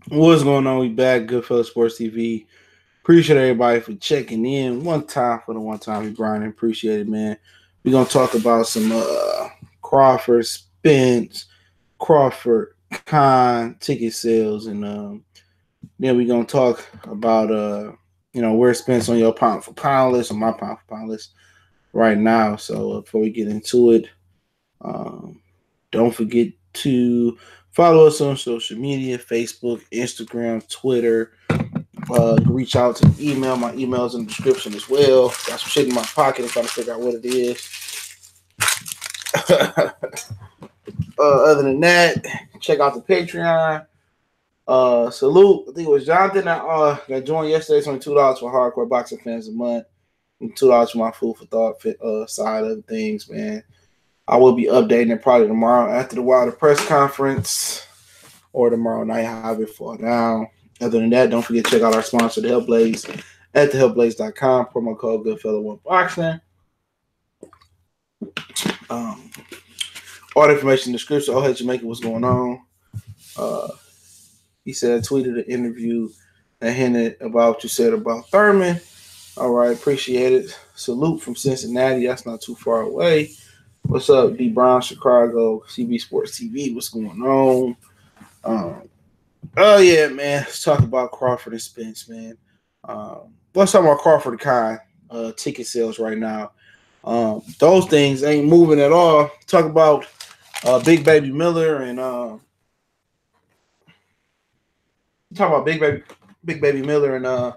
What's going on? We back, Goodfellas Sports TV. Appreciate everybody for checking in. One time for the one time we grinding. Appreciate it, man. We're gonna talk about some Crawford, Spence, Crawford, Con ticket sales, and then we're gonna talk about where Spence on your pound for pound list or my pound for pound list right now. So before we get into it, um, don't forget to follow us on social media: Facebook, Instagram, Twitter. Reach out to email. My email's in the description as well. Got some shit in my pocket. I'm trying to figure out what it is. Other than that, check out the Patreon. Salute. I think it was Jonathan that joined yesterday. It's only $2 for hardcore boxing fans a month. And $2 for my food for thought side of things, man. I will be updating it probably tomorrow after the Wilder press conference or tomorrow night, however it fall down. Other than that, don't forget to check out our sponsor, The Help Blaze, at thehelpblaze.com. Promo code Goodfellow1Boxing. All the information in the description. Oh, hey, Jamaica, what's going on? He said, I tweeted an interview that hinted about what you said about Thurman. All right, appreciate it. Salute from Cincinnati. That's not too far away. What's up, D. Brown, Chicago, CB Sports TV? What's going on? Oh, yeah, man. Let's talk about Crawford and Spence, man. Let's talk about Crawford and Con ticket sales right now. Those things ain't moving at all. Talk about Big Baby Miller and Big Baby Miller and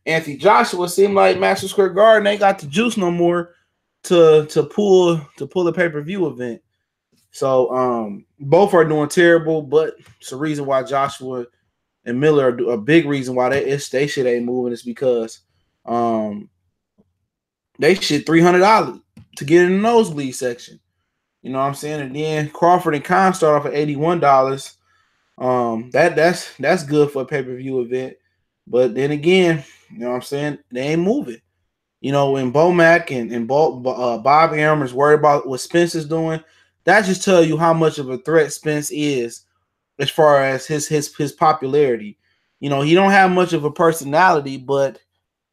Anthony Joshua. Seemed like Madison Square Garden ain't got the juice no more to pull a pay-per-view event. So both are doing terrible, but it's a reason why Joshua and Miller are a big reason why they shit ain't moving is because they shit $300 to get in the nosebleed section. You know what I'm saying? And then Crawford and Khan start off at $81. That's good for a pay-per-view event. But then again, you know what I'm saying? They ain't moving. You know, when Bomac and Bob Arum is worried about what Spence is doing, that just tells you how much of a threat Spence is as far as his popularity. You know, he don't have much of a personality, but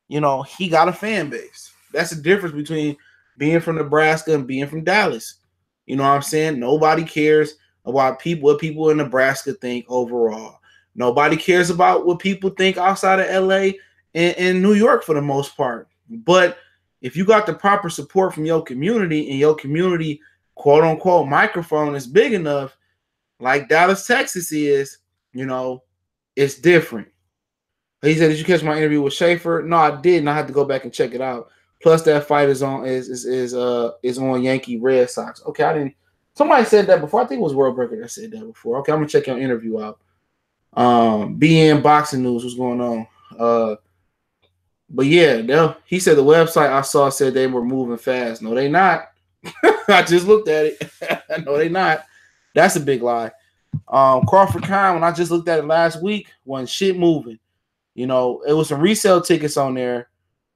you know, he got a fan base. That's the difference between being from Nebraska and being from Dallas. You know what I'm saying? Nobody cares about what people in Nebraska think overall. Nobody cares about what people think outside of LA and New York for the most part. But if you got the proper support from your community and your community, quote unquote, microphone is big enough, like Dallas, Texas is, you know, it's different. He said, "Did you catch my interview with Schaefer?" No, I didn't. I had to go back and check it out. Plus, that fight is on Yankee Red Sox. Okay, I didn't. Somebody said that before. I think it was World Breaker that said that before. Okay, I'm gonna check your interview out. BN Boxing News, what's going on? But yeah, he said the website I saw said they were moving fast. No, they not. I just looked at it. No, they not. That's a big lie. Crawford Khan, when I just looked at it last week, wasn't shit moving. You know, it was some resale tickets on there,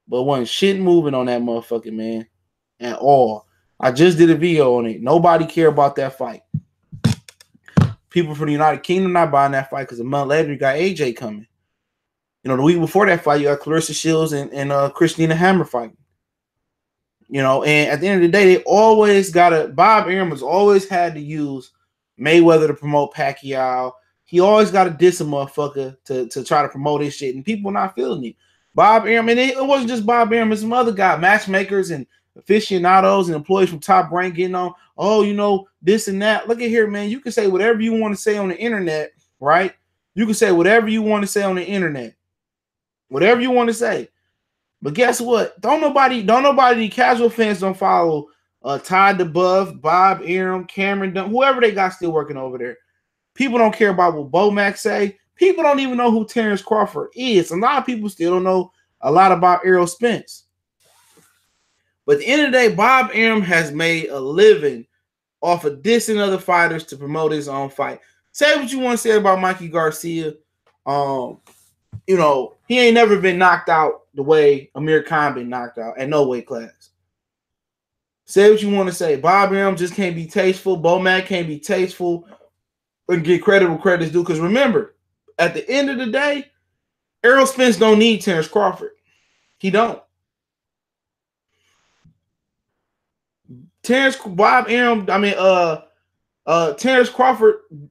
but wasn't shit moving on that motherfucker, man, at all. I just did a video on it. Nobody care about that fight. People from the United Kingdom not buying that fight because a month later you got AJ coming. You know, the week before that fight, you got Clarissa Shields and Christina Hammer fighting. You know, and at the end of the day, they always Bob Arum has always had to use Mayweather to promote Pacquiao. He always got to diss a motherfucker to try to promote his shit, and people not feeling it. Bob Arum, and it wasn't just Bob Arum, it's some other guy, matchmakers and aficionados and employees from Top Rank getting on, oh, you know, this and that. Look at here, man. You can say whatever you want to say on the internet, right? You can say whatever you want to say on the internet. Whatever you want to say. But guess what? Don't nobody, casual fans don't follow Todd DeBuff, Bob Arum, Cameron Dunn, whoever they got still working over there. People don't care about what Bomac say. People don't even know who Terence Crawford is. A lot of people still don't know a lot about Errol Spence. But at the end of the day, Bob Arum has made a living off of dissing other fighters to promote his own fight. Say what you want to say about Mikey Garcia. You know, he ain't never been knocked out the way Amir Khan been knocked out at no weight class. Say what you want to say. Bob Arum just can't be tasteful. Bomac can't be tasteful and get credit where credit's due. Because remember, at the end of the day, Errol Spence don't need Terence Crawford. He don't. Terence Crawford,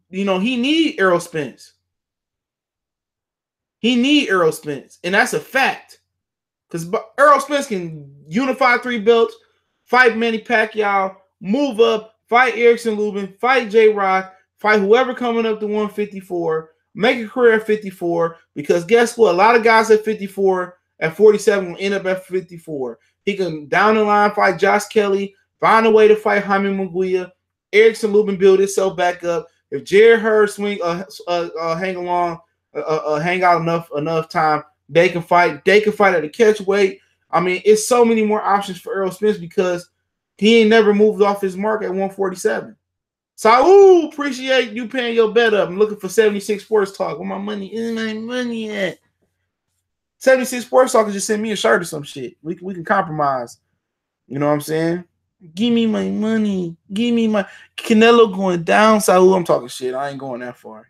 you know, he need Errol Spence. He need Errol Spence, and that's a fact. Because Errol Spence can unify 3 belts, fight Manny Pacquiao, move up, fight Erickson Lubin, fight J-Rock, fight whoever coming up to 154, make a career at 54. Because guess what? A lot of guys at 54, at 47 will end up at 54. He can down the line fight Josh Kelly, find a way to fight Jaime Munguia, Erickson Lubin build itself back up. If Jared Hurd hang out enough time, they can fight. They can fight at a catch weight. I mean, it's so many more options for Errol Spence because he ain't never moved off his mark at 147. So, appreciate you paying your bet up. I'm looking for 76 Sports Talk. Where my money is, my money at? 76 Sports Talk can just send me a shirt or some shit. We can compromise. You know what I'm saying? Give me my money. Give me my Canelo going down. So I'm talking shit. I ain't going that far.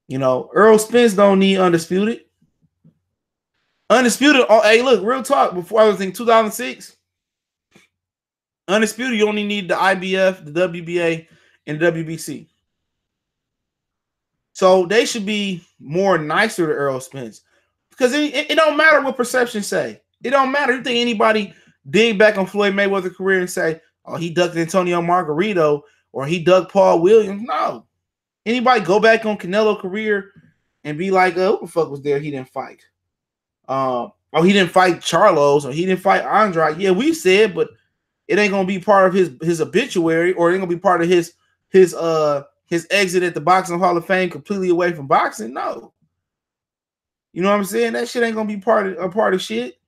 You know, Errol Spence don't need Undisputed. Undisputed. Oh, hey, look, real talk. Before I was in 2006, Undisputed, you only need the IBF, the WBA, and the WBC. So they should be more nicer to Errol Spence. Because it don't matter what perception say. It don't matter. You think anybody dig back on Floyd Mayweather's career and say, oh, he ducked Antonio Margarito or he ducked Paul Williams? No. Anybody go back on Canelo's career and be like, oh, who the fuck was there? He didn't fight. Oh, he didn't fight Charlos or he didn't fight Andrade. Yeah, we said, but it ain't gonna be part of his obituary, or it ain't gonna be part of his exit at the Boxing Hall of Fame completely away from boxing. No. You know what I'm saying? That shit ain't gonna be part of shit.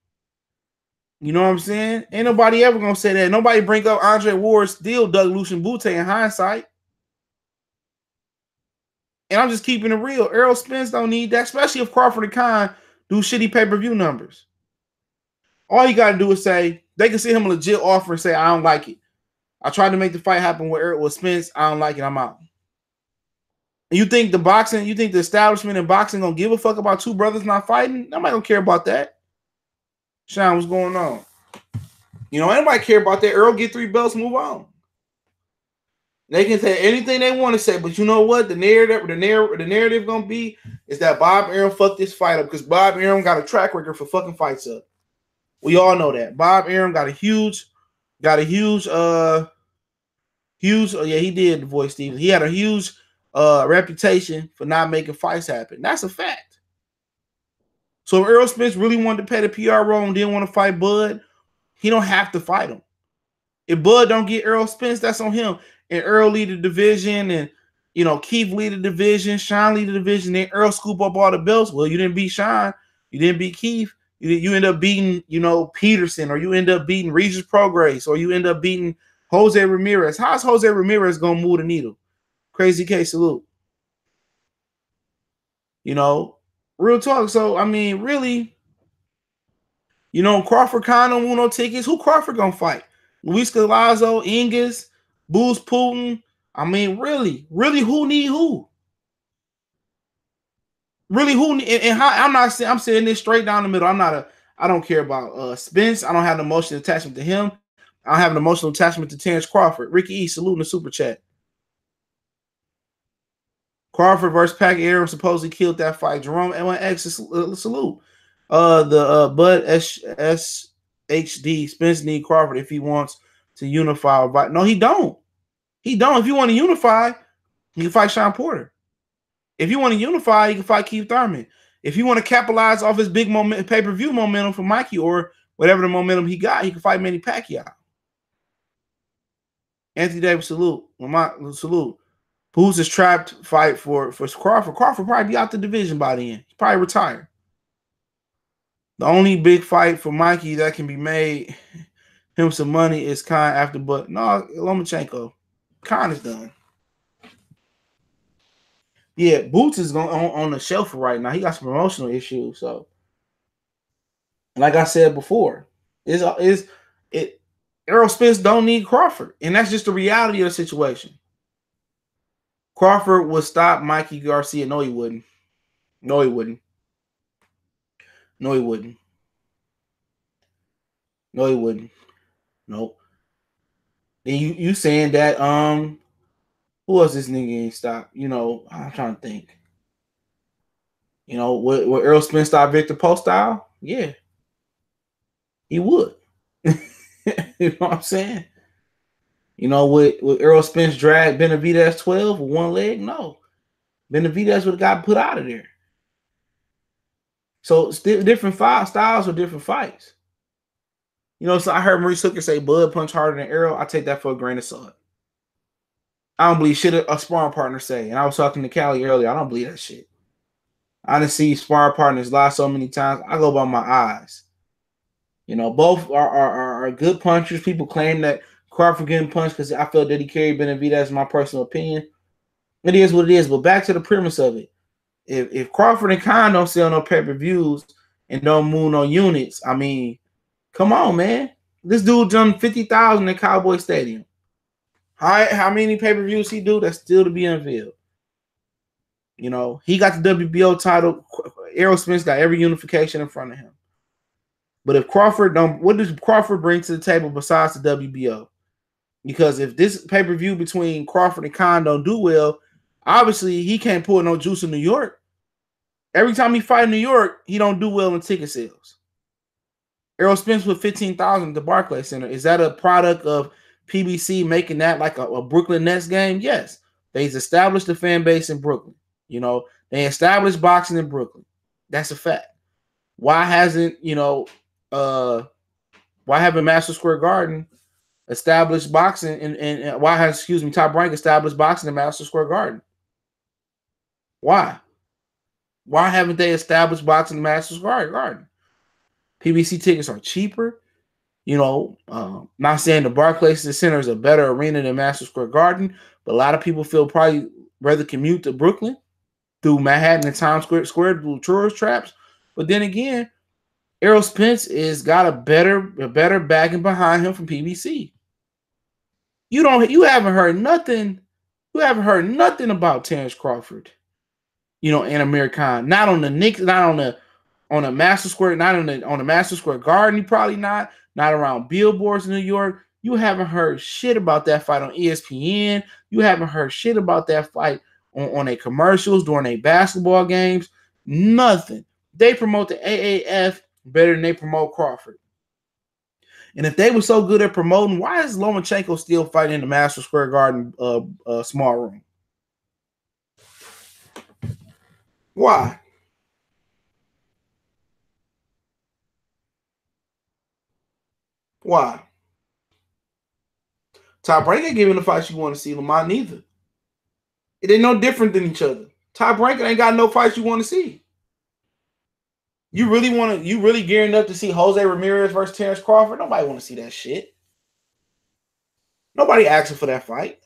You know what I'm saying? Ain't nobody ever gonna say that. Nobody bring up Andre Ward still dug Lucian Bute in hindsight. And I'm just keeping it real. Errol Spence don't need that, especially if Crawford and Khan do shitty pay-per-view numbers. All you got to do is say, they can send him a legit offer and say, I don't like it. I tried to make the fight happen with Spence. I don't like it. I'm out. And you think the establishment in boxing going to give a fuck about two brothers not fighting? Nobody don't care about that. Sean, what's going on? You know, anybody care about that? Errol get 3 belts, move on. They can say anything they want to say, but you know what? The narrative gonna be is that Bob Arum fucked this fight up because Bob Arum got a track record for fucking fights up. We all know that. Bob Arum got a huge, yeah, he did voice Stevens. He had a huge reputation for not making fights happen. That's a fact. So if Errol Spence really wanted to pay the PR role and didn't want to fight Bud, he don't have to fight him. If Bud don't get Errol Spence, that's on him. And Errol lead the division, and you know Keith lead the division, Sean lead the division. Then Errol scoop up all the belts. Well, you didn't beat Sean, you didn't beat Keith. You end up beating, you know, Peterson, or you end up beating Regis Prograis, or you end up beating Jose Ramirez. How's Jose Ramirez gonna move the needle? Crazy K, salute. You know, real talk. So I mean, really, you know, Crawford Khan don't want no tickets. Who Crawford gonna fight? Luis Galazzo, Ingas, Boots Putin. I mean, really, who need who? Really, who need, and how, I'm saying this straight down the middle. I don't care about Spence. I don't have an emotional attachment to him. I don't have an emotional attachment to Terence Crawford. Ricky E, salute in the super chat. Crawford versus Packy Arum supposedly killed that fight. Jerome X, salute. Bud SHD, Spence need Crawford if he wants to unify. No, he don't. He don't. If you want to unify, you can fight Sean Porter. If you want to unify, you can fight Keith Thurman. If you want to capitalize off his big pay-per-view momentum for Mikey or whatever the momentum he got, he can fight Manny Pacquiao. Anthony Davis, salute. Salute. Boots is trapped fight for Crawford. Crawford probably be out the division by the end. He probably retired. The only big fight for Mikey that can be made him some money is Khan after, but no, Lomachenko. Khan is done. Yeah, Boots is going on the shelf right now. He got some promotional issues. So, like I said before, Errol Spence don't need Crawford, and that's just the reality of the situation. Crawford would stop Mikey Garcia. No, he wouldn't. No, he wouldn't. No, he wouldn't. No, he wouldn't. Nope. And you saying that who else this nigga ain't stop? You know, I'm trying to think. You know, would Errol Spence stop Victor Post style? Yeah, he would. You know what I'm saying? You know, would Errol Spence drag Benavidez 12 with one leg? No. Benavidez would have got put out of there. So different styles or different fights. You know, so I heard Maurice Hooker say Bud punch harder than Errol. I take that for a grain of salt. I don't believe shit a sparring partner say. And I was talking to Callie earlier. I don't believe that shit. I done see sparring partners lie so many times. I go by my eyes. You know, both are good punchers. People claim that Crawford getting punched because I felt that he carried Benavidez, my personal opinion. It is what it is. But back to the premise of it. If Crawford and Khan don't sell no pay-per-views and don't move no units, I mean, come on, man. This dude done 50,000 in Cowboy Stadium. How many pay-per-views he do? That's still to be unveiled. You know, he got the WBO title. Errol Spence got every unification in front of him. But if Crawford don't, what does Crawford bring to the table besides the WBO? Because if this pay-per-view between Crawford and Khan don't do well, obviously he can't pull no juice in New York. Every time he fight in New York, he don't do well in ticket sales. Errol Spence with 15,000 at the Barclays Center. Is that a product of PBC making that like a Brooklyn Nets game? Yes. They've established the fan base in Brooklyn. You know, they established boxing in Brooklyn. That's a fact. Why hasn't, why haven't Madison Square Garden established boxing and why has, Top Rank established boxing in Madison Square Garden? Why? Why haven't they established boxing in Madison Square Garden? PBC tickets are cheaper. You know, not saying the Barclays Center is a better arena than Madison Square Garden, but a lot of people feel probably rather commute to Brooklyn through Manhattan and Times Square through tourist traps. But then again, Errol Spence is got a better backing behind him from PBC. You haven't heard nothing. You haven't heard nothing about Terence Crawford, and Amir Khan. Not on the Knicks, not on a Madison Square, not on the Madison Square Garden. Probably not around billboards in New York. You haven't heard shit about that fight on ESPN. You haven't heard shit about that fight on their commercials during their basketball games. Nothing. They promote the AAF better than they promote Crawford. And if they were so good at promoting, why is Lomachenko still fighting in the Madison Square Garden small room? Why? Why? Top Rank ain't giving the fights you want to see. Lamont neither. It ain't no different than each other. Top Rank ain't got no fights you want to see. You really gearing up to see Jose Ramirez versus Terence Crawford? Nobody want to see that shit. Nobody asking for that fight.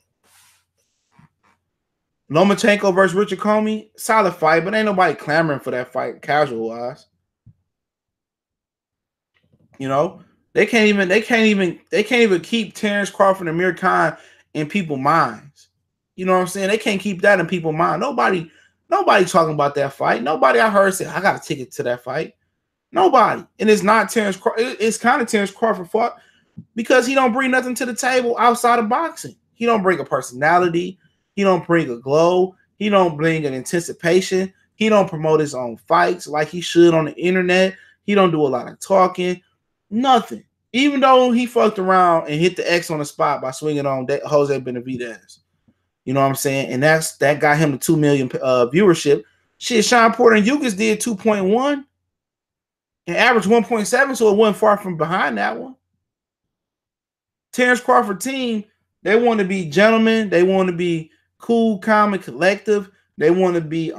Lomachenko versus Richard Comey, solid fight, but ain't nobody clamoring for that fight casual wise. They can't even keep Terence Crawford and Amir Khan in people's minds. You know what I'm saying? They can't keep that in people's mind. Nobody talking about that fight. Nobody I heard say, I got a ticket to that fight. Nobody. And it's not Terence Crawford. It's kind of Terence Crawford fought because he don't bring nothing to the table outside of boxing. He don't bring a personality. He don't bring a glow. He don't bring an anticipation. He don't promote his own fights like he should on the internet. He don't do a lot of talking. Nothing. Even though he fucked around and hit the X on the spot by swinging on Jose Benavidez. You know what I'm saying? And that got him the 2 million viewership. Shit, Sean Porter and Yugas did 2.1 and averaged 1.7, so it wasn't far from behind that one. Terence Crawford team, they want to be gentlemen. They want to be cool, calm, and collective. They want to be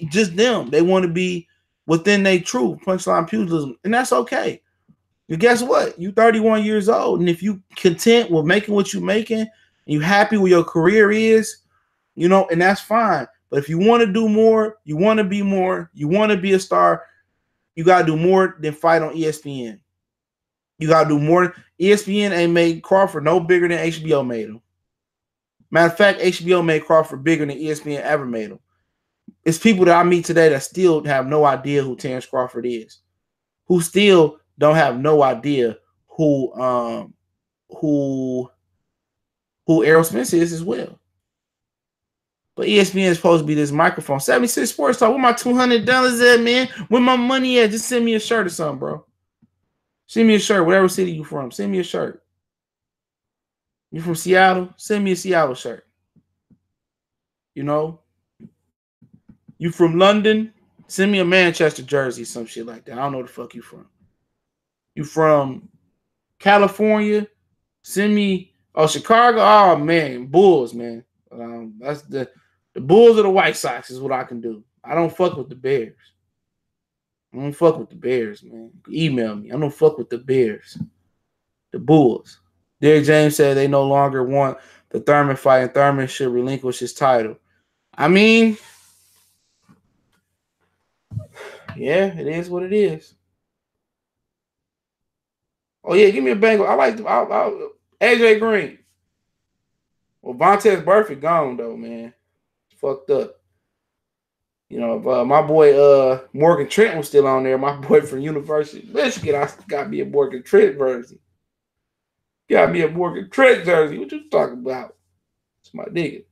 just them. They want to be within their truth, punchline pugilism, and that's okay. And guess what? You 31 years old, and if you content with making what you're making, and you happy where your career is, and that's fine. But if you want to do more, you want to be more, you want to be a star, you got to do more than fight on ESPN. You got to do more. ESPN ain't made Crawford no bigger than HBO made him. Matter of fact, HBO made Crawford bigger than ESPN ever made him. It's people that I meet today that still have no idea who Terence Crawford is, who still don't have no idea who Errol Spence is as well. But ESPN is supposed to be this microphone. 76 Sports Talk. Where my $200 at, man? Where my money at? Just send me a shirt or something, bro. Send me a shirt, whatever city you from. Send me a shirt. You from Seattle? Send me a Seattle shirt. You know? You from London? Send me a Manchester jersey, some shit like that. I don't know where the fuck you from. You from California? Send me Chicago. Oh man, Bulls, man. That's the Bulls or the White Sox is what I can do. I don't fuck with the Bears. I don't fuck with the Bears, man. Email me. I don't fuck with the Bears. The Bulls. Derrick James said they no longer want the Thurman fight and Thurman should relinquish his title. I mean, yeah, it is what it is. Oh, yeah, give me a Bengal. I like AJ Green. Well, Vontaze Burfict gone, though, man. It's fucked up. You know, if my boy Morgan Trent was still on there, my boy from University of Michigan, I got me a Morgan Trent jersey. Got me a Morgan Trent jersey. What you talking about? It's my nigga.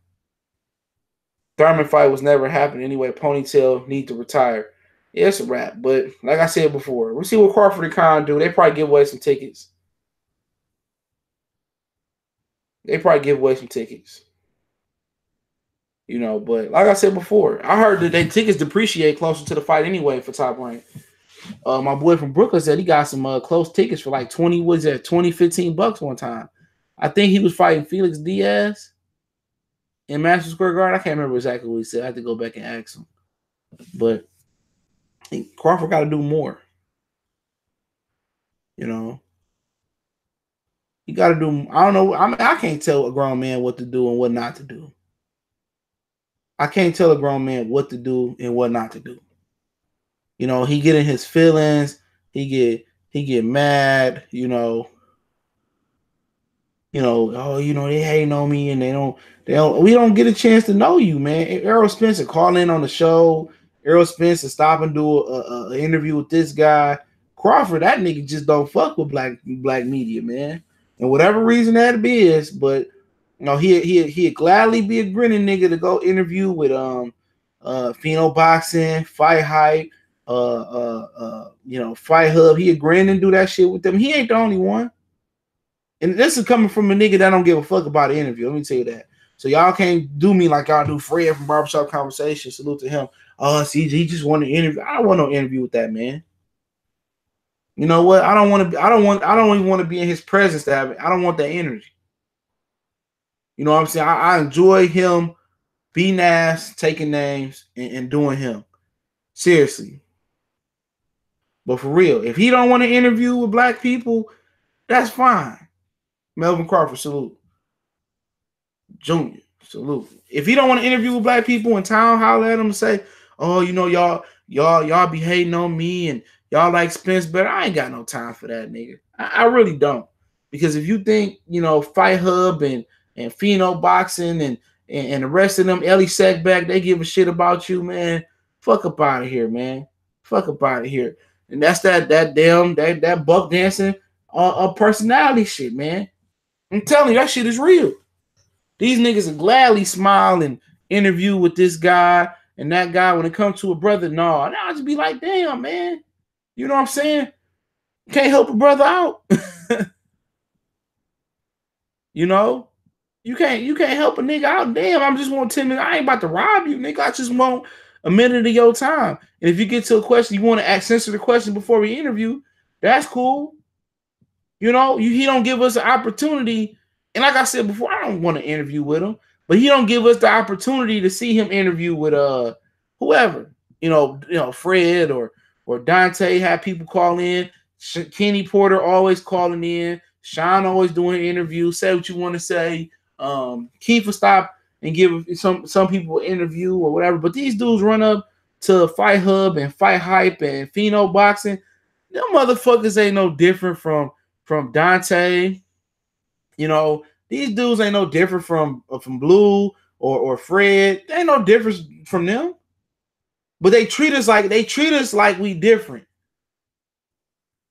Thurman fight was never happening anyway. Ponytail need to retire. Yeah, it's a wrap. But like I said before, we'll see what Crawford and Khan do. They probably give away some tickets. You know, but like I said before, I heard that they tickets depreciate closer to the fight anyway for Top Rank. My boy from Brooklyn said he got some close tickets for like 20, was that 20, 15 bucks one time. I think he was fighting Felix Diaz in Madison Square Garden. I can't remember exactly what he said. I had to go back and ask him. But I think Crawford got to do more. You know, he got to do. I don't know. I mean, I can't tell a grown man what to do and what not to do. I can't tell a grown man what to do and what not to do. You know, he get in his feelings. He get mad. You know. Oh, you know, they hating on me and they don't. We don't get a chance to know you, man. Errol Spence call in on the show. Errol Spence stop and do an interview with this guy. Crawford, that nigga just don't fuck with black media, man. And whatever reason that is, but you know, he'd gladly be a grinning nigga to go interview with Pheno Boxing, Fight Hype, you know, Fight Hub. He'd grin and do that shit with them. He ain't the only one. And this is coming from a nigga that don't give a fuck about the interview. Let me tell you that. So y'all can't do me like y'all do Fred from Barbershop Conversation. Salute to him. Oh, see, he just wanted to interview. I don't want no interview with that man. You know what? I don't even want to be in his presence to have it. I don't want that energy. You know what I'm saying? I enjoy him being ass, taking names, and doing him. Seriously. But for real, if he don't want to interview with black people, that's fine. Melvin Crawford, salute. Junior, salute. If he don't want to interview with black people in town, holler at him and say, oh, you know, y'all be hating on me and y'all like Spence better. I ain't got no time for that, nigga. I really don't. Because if you think, you know, Fight Hub and Pheno Boxing and the rest of them, Ellie Sackback, they give a shit about you, man, fuck up out of here, man. Fuck up out of here. And that's that buck dancing personality shit, man. I'm telling you, that shit is real. These niggas will gladly smile and interview with this guy and that guy. When it comes to a brother, no, I'll just be like, damn, man. You know what I'm saying? Can't help a brother out. You know? You can't help a nigga out. Damn, I just want 10 minutes. I ain't about to rob you, nigga. I just want a minute of your time. And if you get to a question, you want to answer the question before we interview, that's cool. You know, he don't give us an opportunity. And like I said before, I don't want to interview with him, but he don't give us the opportunity to see him interview with whoever. You know, Fred or Dante have people call in. Kenny Porter always calling in. Sean always doing an interview. Say what you want to say. Heath will stop and give some people an interview or whatever. But these dudes run up to Fight Hub and Fight Hype and Pheno Boxing. Them motherfuckers ain't no different from Dante. You know, These dudes ain't no different from Blue or Fred. They ain't no difference from them. But they treat us like we different.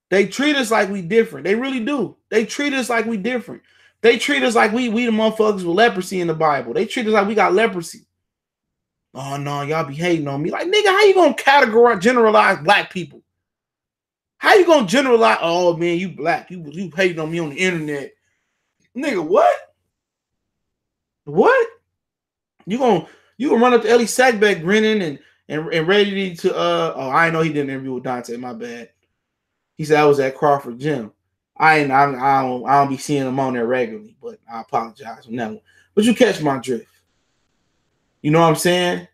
They treat us like we different. They really do. They treat us like we different. They treat us like we the motherfuckers with leprosy in the Bible. They treat us like we got leprosy. Oh no, y'all be hating on me. Like, nigga, how you gonna generalize black people? How you gonna generalize? Oh man, you black. You hating on me on the internet. Nigga, what? What? You gonna run up to Ellie Sackbeck grinning and ready to I know he did an interview with Dante, my bad. He said I was at Crawford gym. I don't be seeing him on there regularly, but I apologize on that one. But you catch my drift. You know what I'm saying?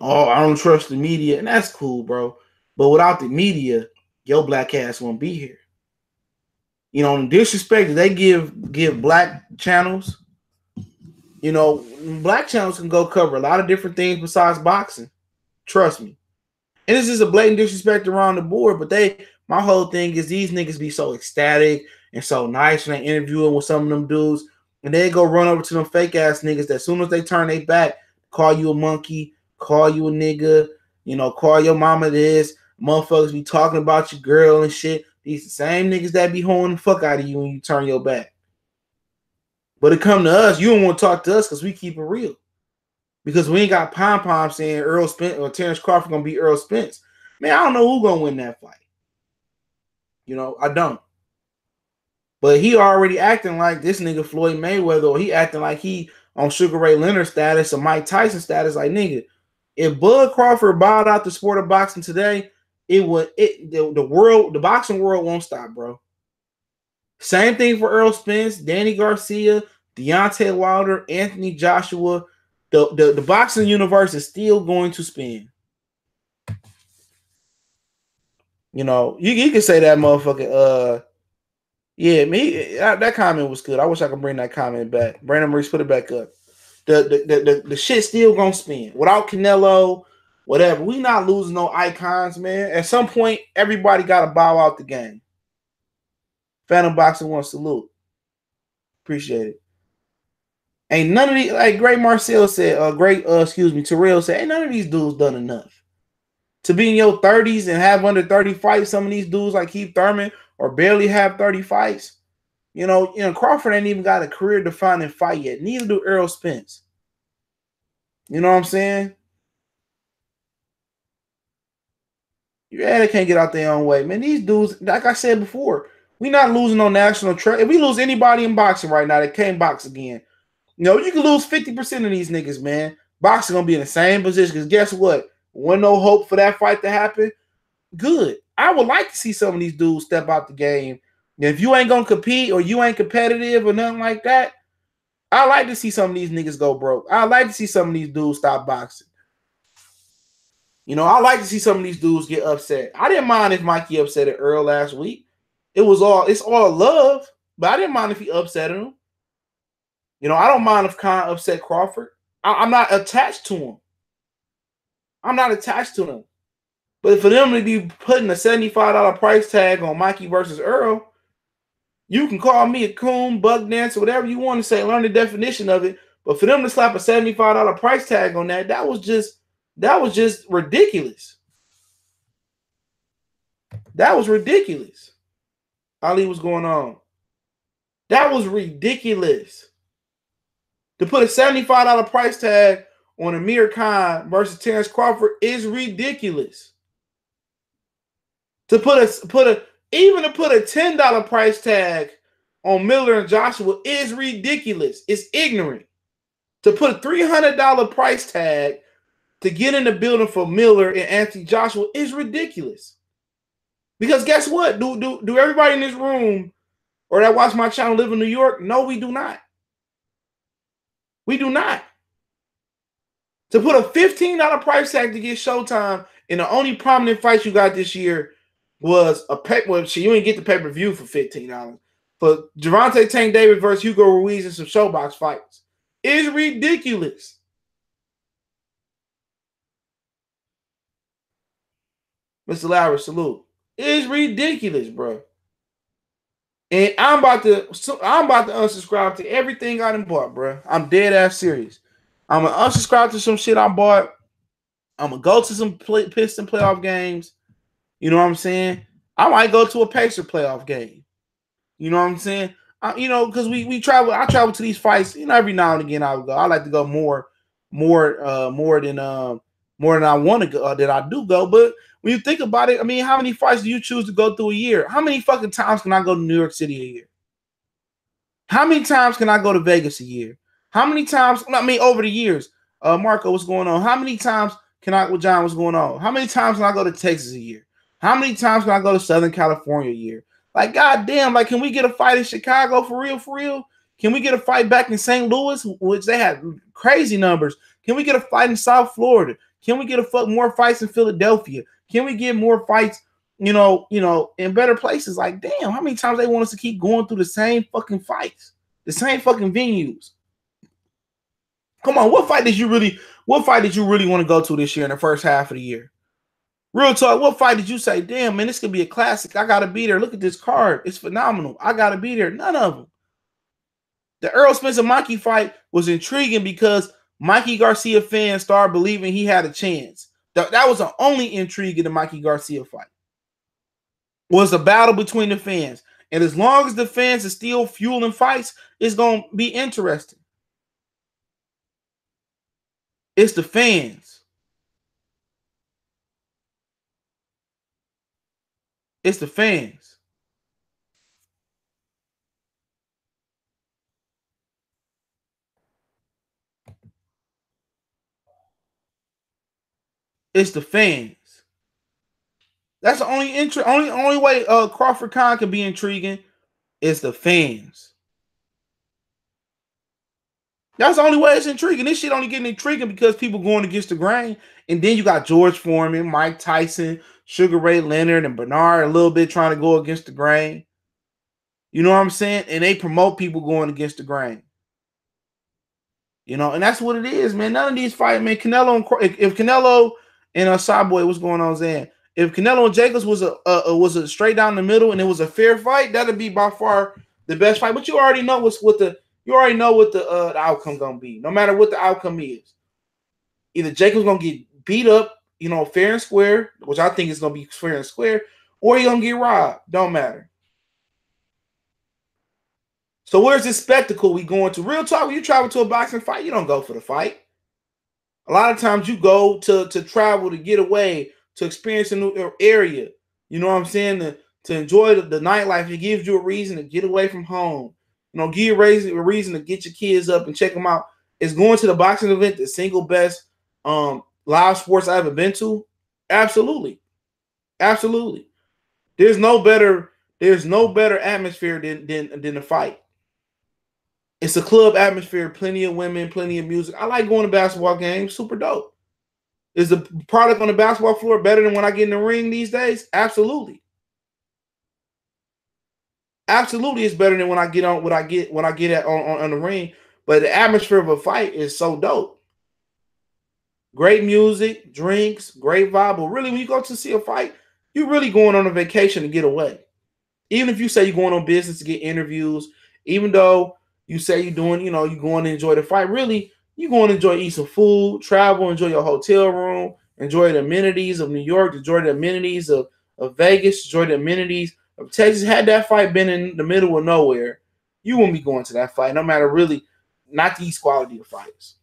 Oh, I don't trust the media, and that's cool, bro. But without the media, your black ass won't be here. You know, the disrespect that they give black channels, you know, black channels can go cover a lot of different things besides boxing. Trust me. And this is a blatant disrespect around the board, but my whole thing is these niggas be so ecstatic and so nice when they interviewing with some of them dudes, and they go run over to them fake ass niggas that as soon as they turn their back, call you a monkey, call you a nigga, you know, call your mama this, motherfuckers be talking about your girl and shit. These the same niggas that be holding the fuck out of you when you turn your back. But it come to us, you don't want to talk to us because we keep it real. Because we ain't got pom-pom saying Errol Spence or Terence Crawford gonna beat Errol Spence. Man, I don't know who's gonna win that fight. You know, I don't. But he already acting like this nigga Floyd Mayweather, or he acting like he on Sugar Ray Leonard status or Mike Tyson status. Like, nigga, if Bud Crawford bowed out the sport of boxing today, the boxing world won't stop, bro. Same thing for Errol Spence, Danny Garcia, Deontay Wilder, Anthony Joshua. The boxing universe is still going to spin. You know, you can say that motherfucking yeah, that comment was good. I wish I could bring that comment back. Brandon Maurice, put it back up. The shit still gonna spin. Without Canelo, whatever. We not losing no icons, man. At some point, everybody gotta bow out the game. Phantom Boxing wants to salute. Appreciate it. Ain't none of these, like Great Marcel said, Terrell said, ain't none of these dudes done enough. To be in your 30s and have under 30 fights, some of these dudes like Heath Thurman or barely have 30 fights. You know, Crawford ain't even got a career-defining fight yet. Neither do Errol Spence. You know what I'm saying? Yeah, they can't get out their own way. Man, these dudes, like I said before, we not losing no national treasure. If we lose anybody in boxing right now that can't box again, you know, you can lose 50% of these niggas, man. Boxing gonna be in the same position. Because guess what? When no hope for that fight to happen, good. I would like to see some of these dudes step out the game. And if you ain't gonna compete or you ain't competitive or nothing like that, I like to see some of these niggas go broke. I like to see some of these dudes stop boxing. You know, I like to see some of these dudes get upset. I didn't mind if Mikey upset at Earl last week. It's all love, but I didn't mind if he upset him. You know, I don't mind if Khan upset Crawford. I'm not attached to him. I'm not attached to them. But for them to be putting a $75 price tag on Mikey versus Earl, you can call me a coon, bug dancer, whatever you want to say. Learn the definition of it. But for them to slap a $75 price tag on that was just ridiculous. That was ridiculous. Ali, what's going on? That was ridiculous. To put a $75 price tag on Amir Khan versus Terence Crawford is ridiculous. To put a $10 price tag on Miller and Joshua is ridiculous. It's ignorant. To put a $300 price tag to get in the building for Miller and Anthony Joshua is ridiculous. Because guess what? Do everybody in this room or that watch my channel live in New York? No, we do not. We do not. To put a $15 price tag to get Showtime, and the only prominent fights you got this year was a you ain't get the pay-per-view for $15. For Gervonta Tank Davis versus Hugo Ruiz and some showbox fights is ridiculous. Mr. Lowry, salute. It's ridiculous, bro. And I'm about to unsubscribe to everything I done bought, bro. I'm dead ass serious. I'm gonna unsubscribe to some shit I bought. I'm gonna go to some Piston playoff games. You know what I'm saying? I might go to a Pacer playoff game. You know what I'm saying? Because we travel. I travel to these fights. Every now and again I would go. I like to go more than I want to go. That I do go. But when you think about it, I mean, how many fights do you choose to go through a year? How many fucking times can I go to New York City a year? How many times can I go to Vegas a year? How many times? I mean, over the years, Marco, what's going on? How many times can I? With John, what's going on? How many times can I go to Texas a year? How many times can I go to Southern California a year? Like, goddamn, like, can we get a fight in Chicago for real? For real? Can we get a fight back in St. Louis, which they had crazy numbers? Can we get a fight in South Florida? Can we get more fights in Philadelphia? Can we get more fights? In better places? Like, damn, how many times they want us to keep going through the same fucking fights, the same fucking venues? Come on, what fight did you really want to go to this year in the first half of the year? Real talk, what fight did you say, damn, man, this could be a classic. I gotta be there. Look at this card. It's phenomenal. I gotta be there. None of them. The Errol Spence and Mikey fight was intriguing because Mikey Garcia fans started believing he had a chance. That was the only intrigue in the Mikey Garcia fight. Was a battle between the fans. And as long as the fans are still fueling fights, it's going to be interesting. It's the fans. It's the fans. It's the fans. That's the only way Crawford Khan can be intriguing is the fans. That's the only way it's intriguing. This shit only getting intriguing because people going against the grain. And then you got George Foreman, Mike Tyson, Sugar Ray Leonard, and Bernard a little bit trying to go against the grain. You know what I'm saying? And they promote people going against the grain. And that's what it is, man. None of these fights, man. Canelo if Canelo and Sawboy, what's going on, Zan? If Canelo and Jacobs was a straight down the middle and it was a fair fight, that'd be by far the best fight. But you already know what the outcome gonna be. No matter what the outcome is, either Jacobs gonna get beat up, fair and square, which I think is gonna be fair and square, or he gonna get robbed. Don't matter. So where's this spectacle we going to? Real talk, when you travel to a boxing fight, you don't go for the fight. A lot of times you go to travel, to get away, to experience a new area. You know what I'm saying? To enjoy the nightlife. It gives you a reason to get away from home. Give you a reason to get your kids up and check them out. Is going to the boxing event the single best live sports I've ever been to? Absolutely. Absolutely. There's no better atmosphere than the fight. It's a club atmosphere, plenty of women, plenty of music. I like going to basketball games, super dope. Is the product on the basketball floor better than when I get in the ring these days? Absolutely. Absolutely, it's better than when I get on on the ring. But the atmosphere of a fight is so dope. Great music, drinks, great vibe. But really, when you go to see a fight, you're really going on a vacation to get away. Even if you say you're going on business to get interviews, even though you say you're doing, you're going to enjoy the fight, really, you're going to enjoy, eat some food, travel, enjoy your hotel room, enjoy the amenities of New York, enjoy the amenities of Vegas, enjoy the amenities of Texas. Had that fight been in the middle of nowhere, you wouldn't be going to that fight, no matter really, not these quality of fights.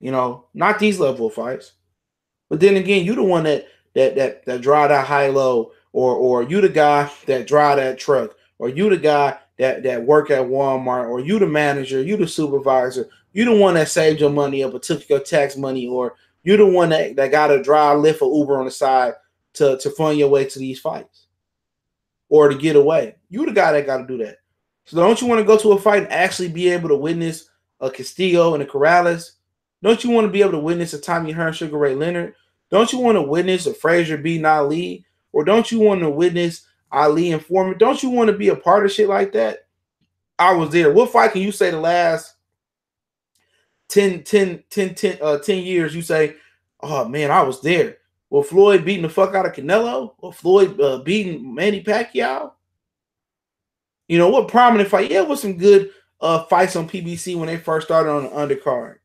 Not these level of fights. But then again, you the one that drive that high low, or you the guy that drive that truck, or you the guy that work at Walmart, or you the manager, you the supervisor, you the one that saved your money up or took your tax money, or you the one that got to drive, Lyft, or Uber on the side to fund your way to these fights or to get away. You the guy that got to do that. So don't you want to go to a fight and actually be able to witness a Castillo and a Corrales? Don't you want to be able to witness a Tommy Hearn, Sugar Ray Leonard? Don't you want to witness a Frazier beating Ali? Or don't you want to witness Ali and Foreman? Don't you want to be a part of shit like that? I was there. What fight can you say the last 10 years you say, oh man, I was there? Or Floyd beating the fuck out of Canelo? Or Floyd beating Manny Pacquiao? You know, what prominent fight? Yeah, it was some good fights on PBC when they first started on the undercard.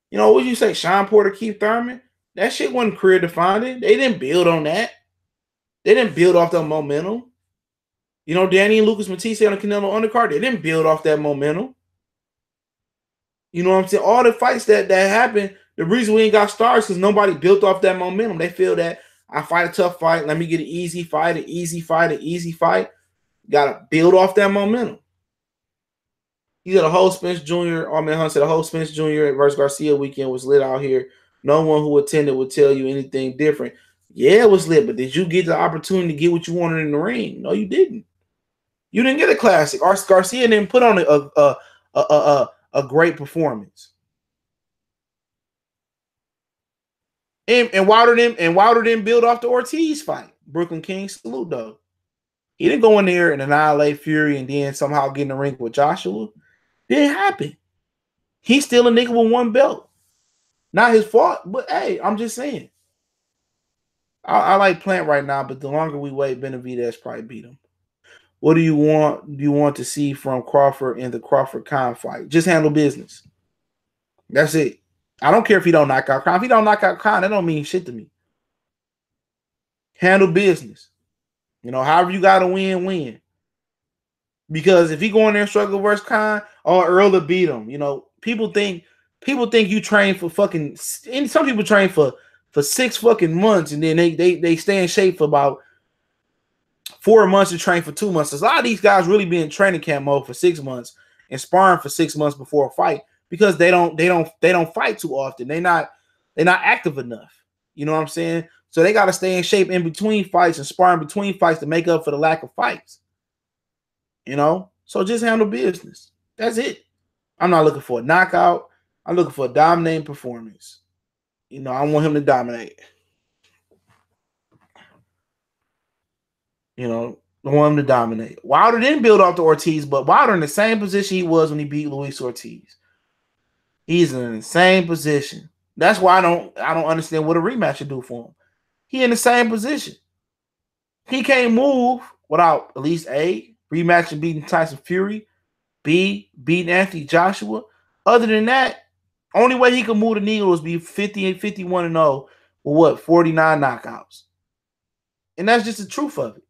You know, what you say, Sean Porter, Keith Thurman? That shit wasn't career defining. They didn't build on that. They didn't build off that momentum. You know, Danny and Lucas Matisse on the Canelo undercard, they didn't build off that momentum. You know what I'm saying? All the fights that happened, the reason we ain't got stars is because nobody built off that momentum. They feel that I fight a tough fight, let me get an easy fight, an easy fight, an easy fight. Got to build off that momentum. He said a whole Spence Jr. Armin Hunt said a whole Spence Jr. versus Garcia weekend was lit out here. No one who attended would tell you anything different. Yeah, it was lit, but did you get the opportunity to get what you wanted in the ring? No, you didn't. You didn't get a classic. Garcia didn't put on a great performance. And Wilder didn't build off the Ortiz fight. Brooklyn King, salute though. He didn't go in there and annihilate Fury and then somehow get in the ring with Joshua. Didn't happen. He's still a nigga with one belt. Not his fault, but hey, I'm just saying. I like Plant right now, but the longer we wait, Benavidez probably beat him. What do you want? Do you want to see from Crawford in the Crawford-Khan fight? Just handle business. That's it. I don't care if he don't knock out Khan. If he don't knock out Khan, that don't mean shit to me. Handle business. You know, however you got to win. Because if he go in there and struggle versus Khan, Earl to beat him. You know, people think you train for fucking. And some people train for 6 fucking months, and then they stay in shape for about 4 months and train for 2 months. So a lot of these guys really be in training camp mode for 6 months and sparring for 6 months before a fight because they don't fight too often. They're not active enough. You know what I'm saying? So they got to stay in shape in between fights and sparring between fights to make up for the lack of fights. You know? So just handle business. That's it. I'm not looking for a knockout. I'm looking for a dominating performance. You know, I want him to dominate. You know, I want him to dominate. Wilder didn't build off the Ortiz, but Wilder in the same position he was when he beat Luis Ortiz. He's in the same position. That's why I don't understand what a rematch should do for him. He in the same position. He can't move without at least A, rematching beating Tyson Fury, B, beating Anthony Joshua. Other than that, only way he could move the needle is be 51-0 with 49 knockouts. And that's just the truth of it.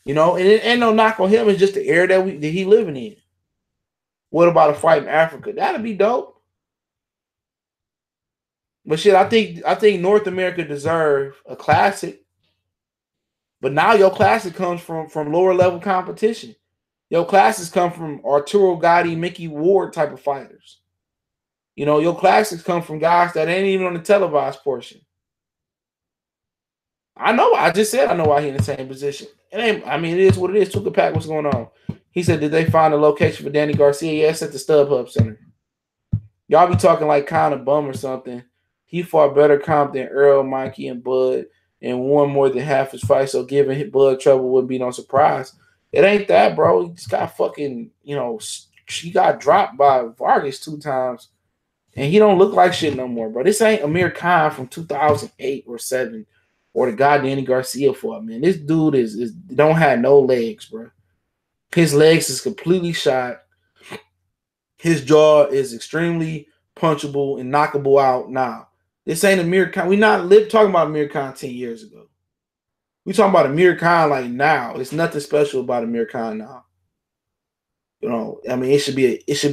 You know, and it ain't no knock on him. It's just the era that he living in. What about a fight in Africa? That'd be dope. But shit, I think North America deserve a classic. But now your classic comes from lower level competition. Your classics come from Arturo Gatti, Mickey Ward type of fighters. You know, your classics come from guys that ain't even on the televised portion. I know. I just said I know why he's in the same position. It is what it is. Tuka Pack, what's going on? He said, did they find a location for Danny Garcia? Yeah, it's at the StubHub Center. Y'all be talking like kind of bum or something. He fought better comp than Errol, Mikey, and Bud and won more than half his fight, so giving Bud trouble wouldn't be no surprise. It ain't that, bro. He just got fucking, you know, he got dropped by Vargas 2 times, and he don't look like shit no more, bro. This ain't Amir Khan from 2008 or 7 or the guy Danny Garcia fought, man. This dude is don't have no legs, bro. His legs is completely shot. His jaw is extremely punchable and knockable out now. This ain't Amir Khan. We're not talking about Amir Khan 10 years ago. We talking about Amir Khan like now. It's nothing special about Amir Khan now. You know, I mean, it should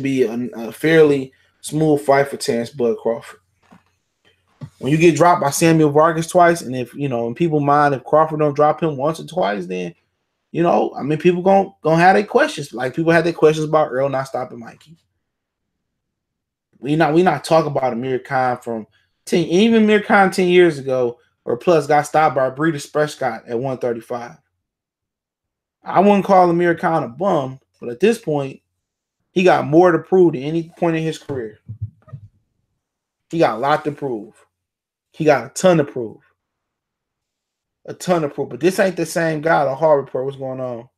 be a fairly smooth fight for Terence Bud Crawford. When you get dropped by Samuel Vargas twice, and if, you know, in people's mind, if Crawford don't drop him once or twice, then, you know, I mean, people gonna have their questions. Like people had their questions about Earl not stopping Mikey. We not talking about Amir Khan from 10, even Amir Khan 10 years ago or plus got stopped by Breeder Prescott at 135. I wouldn't call Amir Khan a bum, but at this point, he got more to prove than any point in his career. He got a lot to prove. He got a ton to prove. A ton to prove. But this ain't the same guy. The Hard Report, what's going on?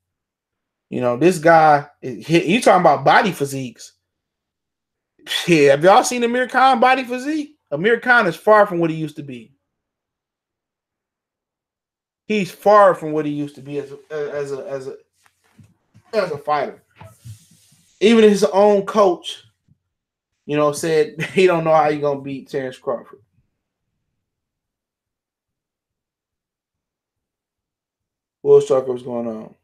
You know, this guy, you talking about body physiques. Yeah, have y'all seen Amir Khan body physique? Amir Khan is far from what he used to be. He's far from what he used to be as a fighter. Even his own coach, said he don't know how he's gonna beat Terence Crawford. What was going on?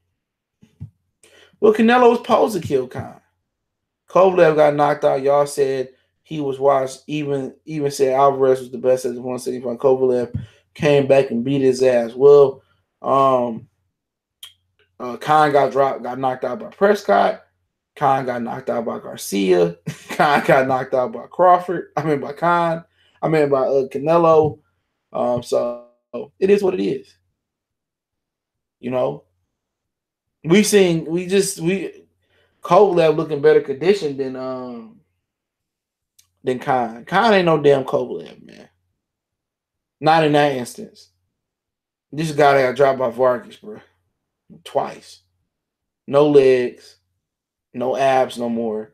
Well, Canelo was supposed to kill Khan. Kovalev got knocked out. Y'all said he was washed. Even said Alvarez was the best at the 175. Kovalev came back and beat his ass. Well, Khan got knocked out by Prescott. Khan got knocked out by Garcia. Khan got knocked out by Crawford. By Khan. By Canelo. So it is what it is. Kovalev looking better conditioned than Khan. Khan ain't no damn Kovalev, man. Not in that instance. This guy got dropped by Vargas, bro. Twice. No legs. No abs no more.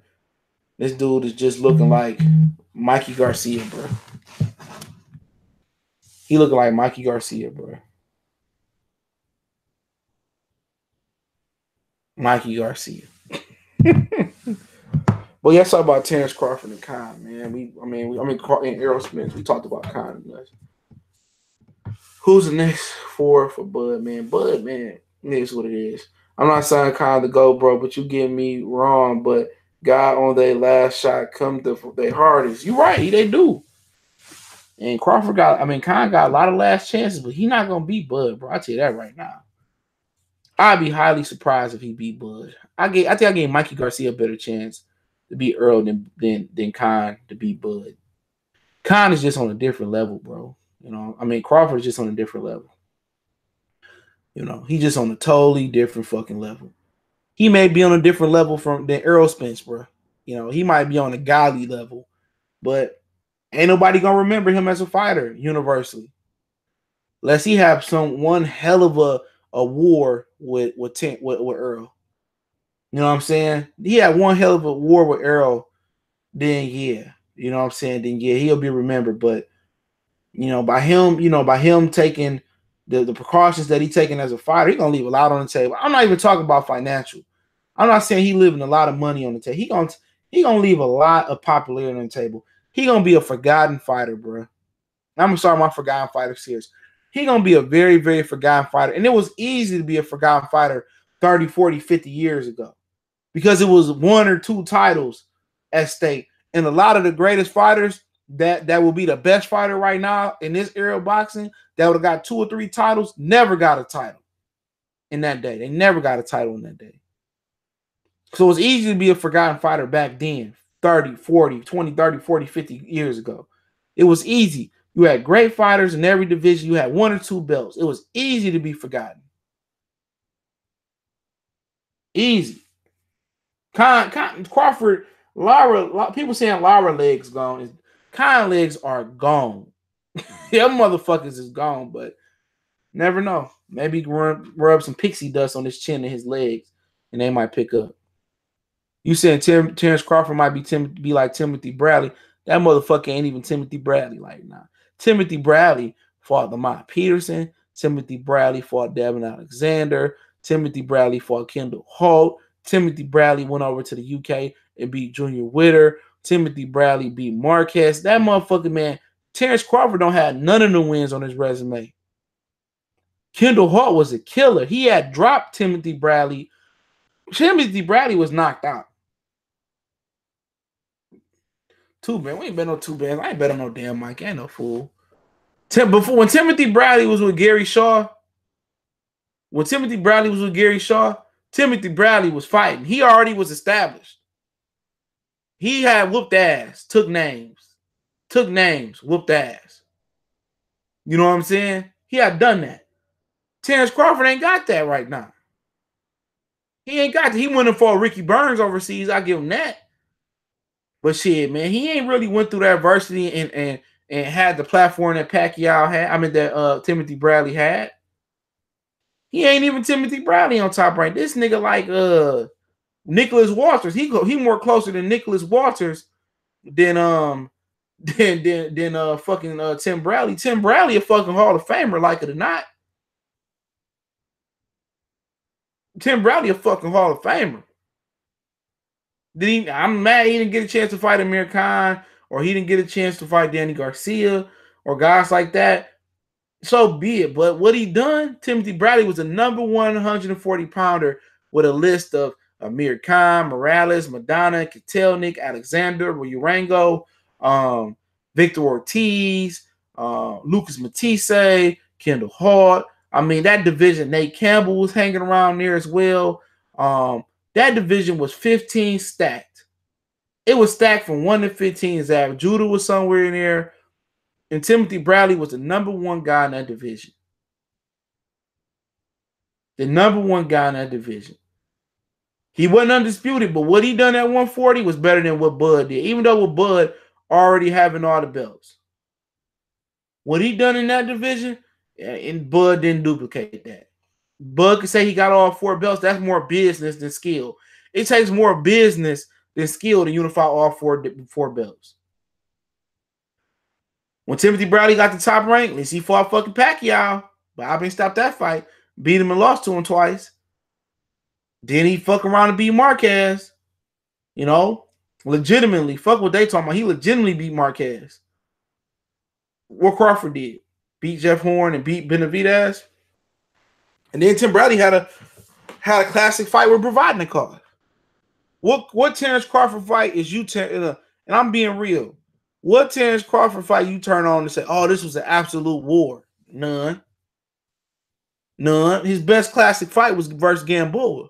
This dude is just looking like Mikey Garcia, bro. He looking like Mikey Garcia, bro. Mikey Garcia. But let's talk about Terence Crawford and Khan, man. And Errol Spence. We talked about Khan enough. Who's the next for Bud, man? Bud, man, it is what it is. I'm not saying Khan to go, bro, but you get me wrong. But God on their last shot come to their hardest. You right, they do. And Crawford Khan got a lot of last chances, but he not gonna beat Bud, bro. I tell you that right now. I'd be highly surprised if he beat Bud. I think I gave Mikey Garcia a better chance to beat Earl than Khan to beat Bud. Khan is just on a different level, bro. Crawford is just on a different level. He's just on a totally different fucking level. He may be on a different level than Errol Spence, bro. He might be on a godly level, but ain't nobody gonna remember him as a fighter universally, unless he have one hell of a war with Errol. You know what I'm saying? He had one hell of a war with Errol, then yeah. You know what I'm saying? Then yeah, he'll be remembered. But by him taking the precautions that he taking as a fighter, he's gonna leave a lot on the table. I'm not even talking about financial. I'm not saying he leaving a lot of money on the table. He gonna leave a lot of popularity on the table. He gonna be a forgotten fighter, bro. I'm gonna start my forgotten fighter series. He gonna be a very, very forgotten fighter. And it was easy to be a forgotten fighter 30, 40, 50 years ago, because it was one or two titles at stake. And a lot of the greatest fighters that will be the best fighter right now in this era of boxing that would have got 2 or 3 titles never got a title in that day. They never got a title in that day. So it was easy to be a forgotten fighter back then, 30, 40, 20, 30, 40, 50 years ago. It was easy. You had great fighters in every division. You had 1 or 2 belts. It was easy to be forgotten. Easy. Crawford, people saying Lara legs gone. Khan legs are gone. Them motherfuckers is gone, but never know. Maybe rub some pixie dust on his chin and his legs, and they might pick up. You saying Terence Crawford might be like Timothy Bradley. That motherfucker ain't even Timothy Bradley. Like, nah. Timothy Bradley fought Lamont Peterson. Timothy Bradley fought Devin Alexander. Timothy Bradley fought Kendall Holt. Timothy Bradley went over to the UK and beat Junior Witter. Timothy Bradley beat Marquez. That motherfucker, man, Terence Crawford don't have none of the wins on his resume. Kendall Holt was a killer. He had dropped Timothy Bradley. Timothy Bradley was knocked out. 2 bands. We ain't bet no 2 bands. I ain't bet on no damn Mike. I ain't no fool. Before, when Timothy Bradley was with Gary Shaw, Timothy Bradley was fighting. He already was established. He had whooped ass, took names, whooped ass. You know what I'm saying? He had done that. Terence Crawford ain't got that right now. He ain't got that. He went in for Ricky Burns overseas. I give him that. But shit, man, he ain't really went through that adversity and had the platform that Pacquiao had. That Timothy Bradley had. He ain't even Timothy Bradley on top right. This nigga like Nicholas Walters. He more closer to Nicholas Walters than than fucking Tim Bradley. Tim Bradley a fucking Hall of Famer, like it or not. Tim Bradley a fucking Hall of Famer. I'm mad he didn't get a chance to fight Amir Khan, or he didn't get a chance to fight Danny Garcia, or guys like that. So be it. But what he done, Timothy Bradley was a number 140 pounder with a list of Amir Khan, Morales, Madonna, Kitelnik, Alexander, Urango, Victor Ortiz, Lucas Matisse, Kendall Hart. I mean, that division, Nate Campbell was hanging around there as well. That division was 15 stacked. It was stacked from 1 to 15. Zab Judah was somewhere in there. And Timothy Bradley was the number 1 guy in that division. The number 1 guy in that division. He wasn't undisputed, but what he done at 140 was better than what Bud did, even though with Bud already having all the belts. What he done in that division, and Bud didn't duplicate that. Bud could say he got all 4 belts. That's more business than skill. It takes more business than skill to unify all four belts. When Timothy Bradley got the top rank, at least he fought fucking Pacquiao. Bob ain't stopped that fight. Beat him and lost to him twice. Then he fuck around and beat Marquez. You know, legitimately. Fuck what they talking about. He legitimately beat Marquez. What Crawford did. Beat Jeff Horn and beat Benavidez. And then Tim Bradley had a classic fight with Provodnikov. What Terence Crawford fight is you and I'm being real. What Terence Crawford fight you turn on and say, oh, this was an absolute war? None. His best classic fight was versus Gamboa.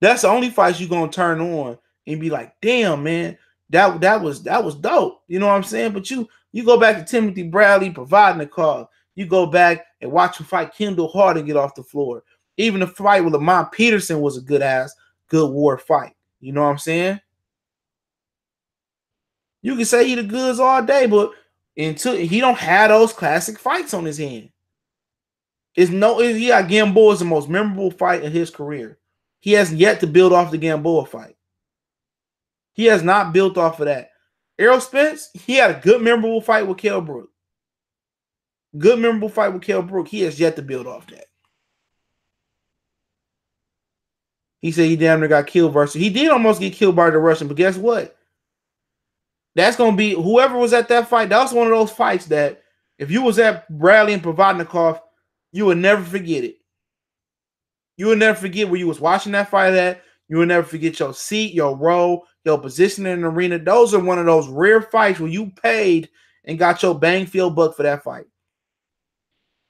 That's the only fight you're gonna turn on and be like, damn, man, that was dope. You know what I'm saying? But you go back to Timothy Bradley Provodnikov. You go back and watch him fight Kendall Hart and get off the floor. Even the fight with Lamont Peterson was a good war fight. You know what I'm saying? You can say he the goods all day, but until he don't have those classic fights on his hand. Gamboa is the most memorable fight in his career. He hasn't yet to build off the Gamboa fight. He has not built off of that. Errol Spence, he had a good memorable fight with Kell Brook. He has yet to build off that. He said he damn near got killed versus. He did almost get killed by the Russian, but guess what? That's going to be whoever was at that fight. That was one of those fights that if you was at Bradley and Provodnikov, you would never forget it. You would never forget where you was watching that fight at. You would never forget your seat, your row, your position in the arena. Those are one of those rare fights where you paid and got your bang for your buck for that fight.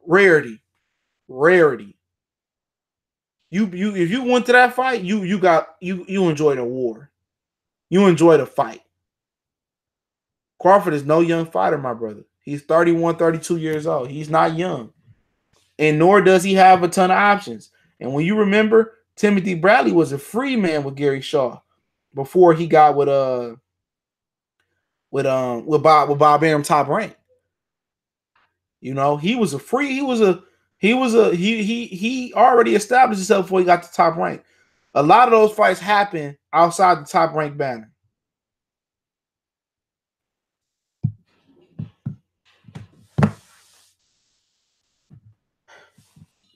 Rarity. If you went to that fight, you enjoyed a war. You enjoyed a fight. Crawford is no young fighter, my brother. He's 31, 32 years old. He's not young. And nor does he have a ton of options. And when you remember, Timothy Bradley was a free man with Gary Shaw before he got with Bob Arum top rank. You know, he already established himself before he got to top rank. A lot of those fights happen outside the top rank banner.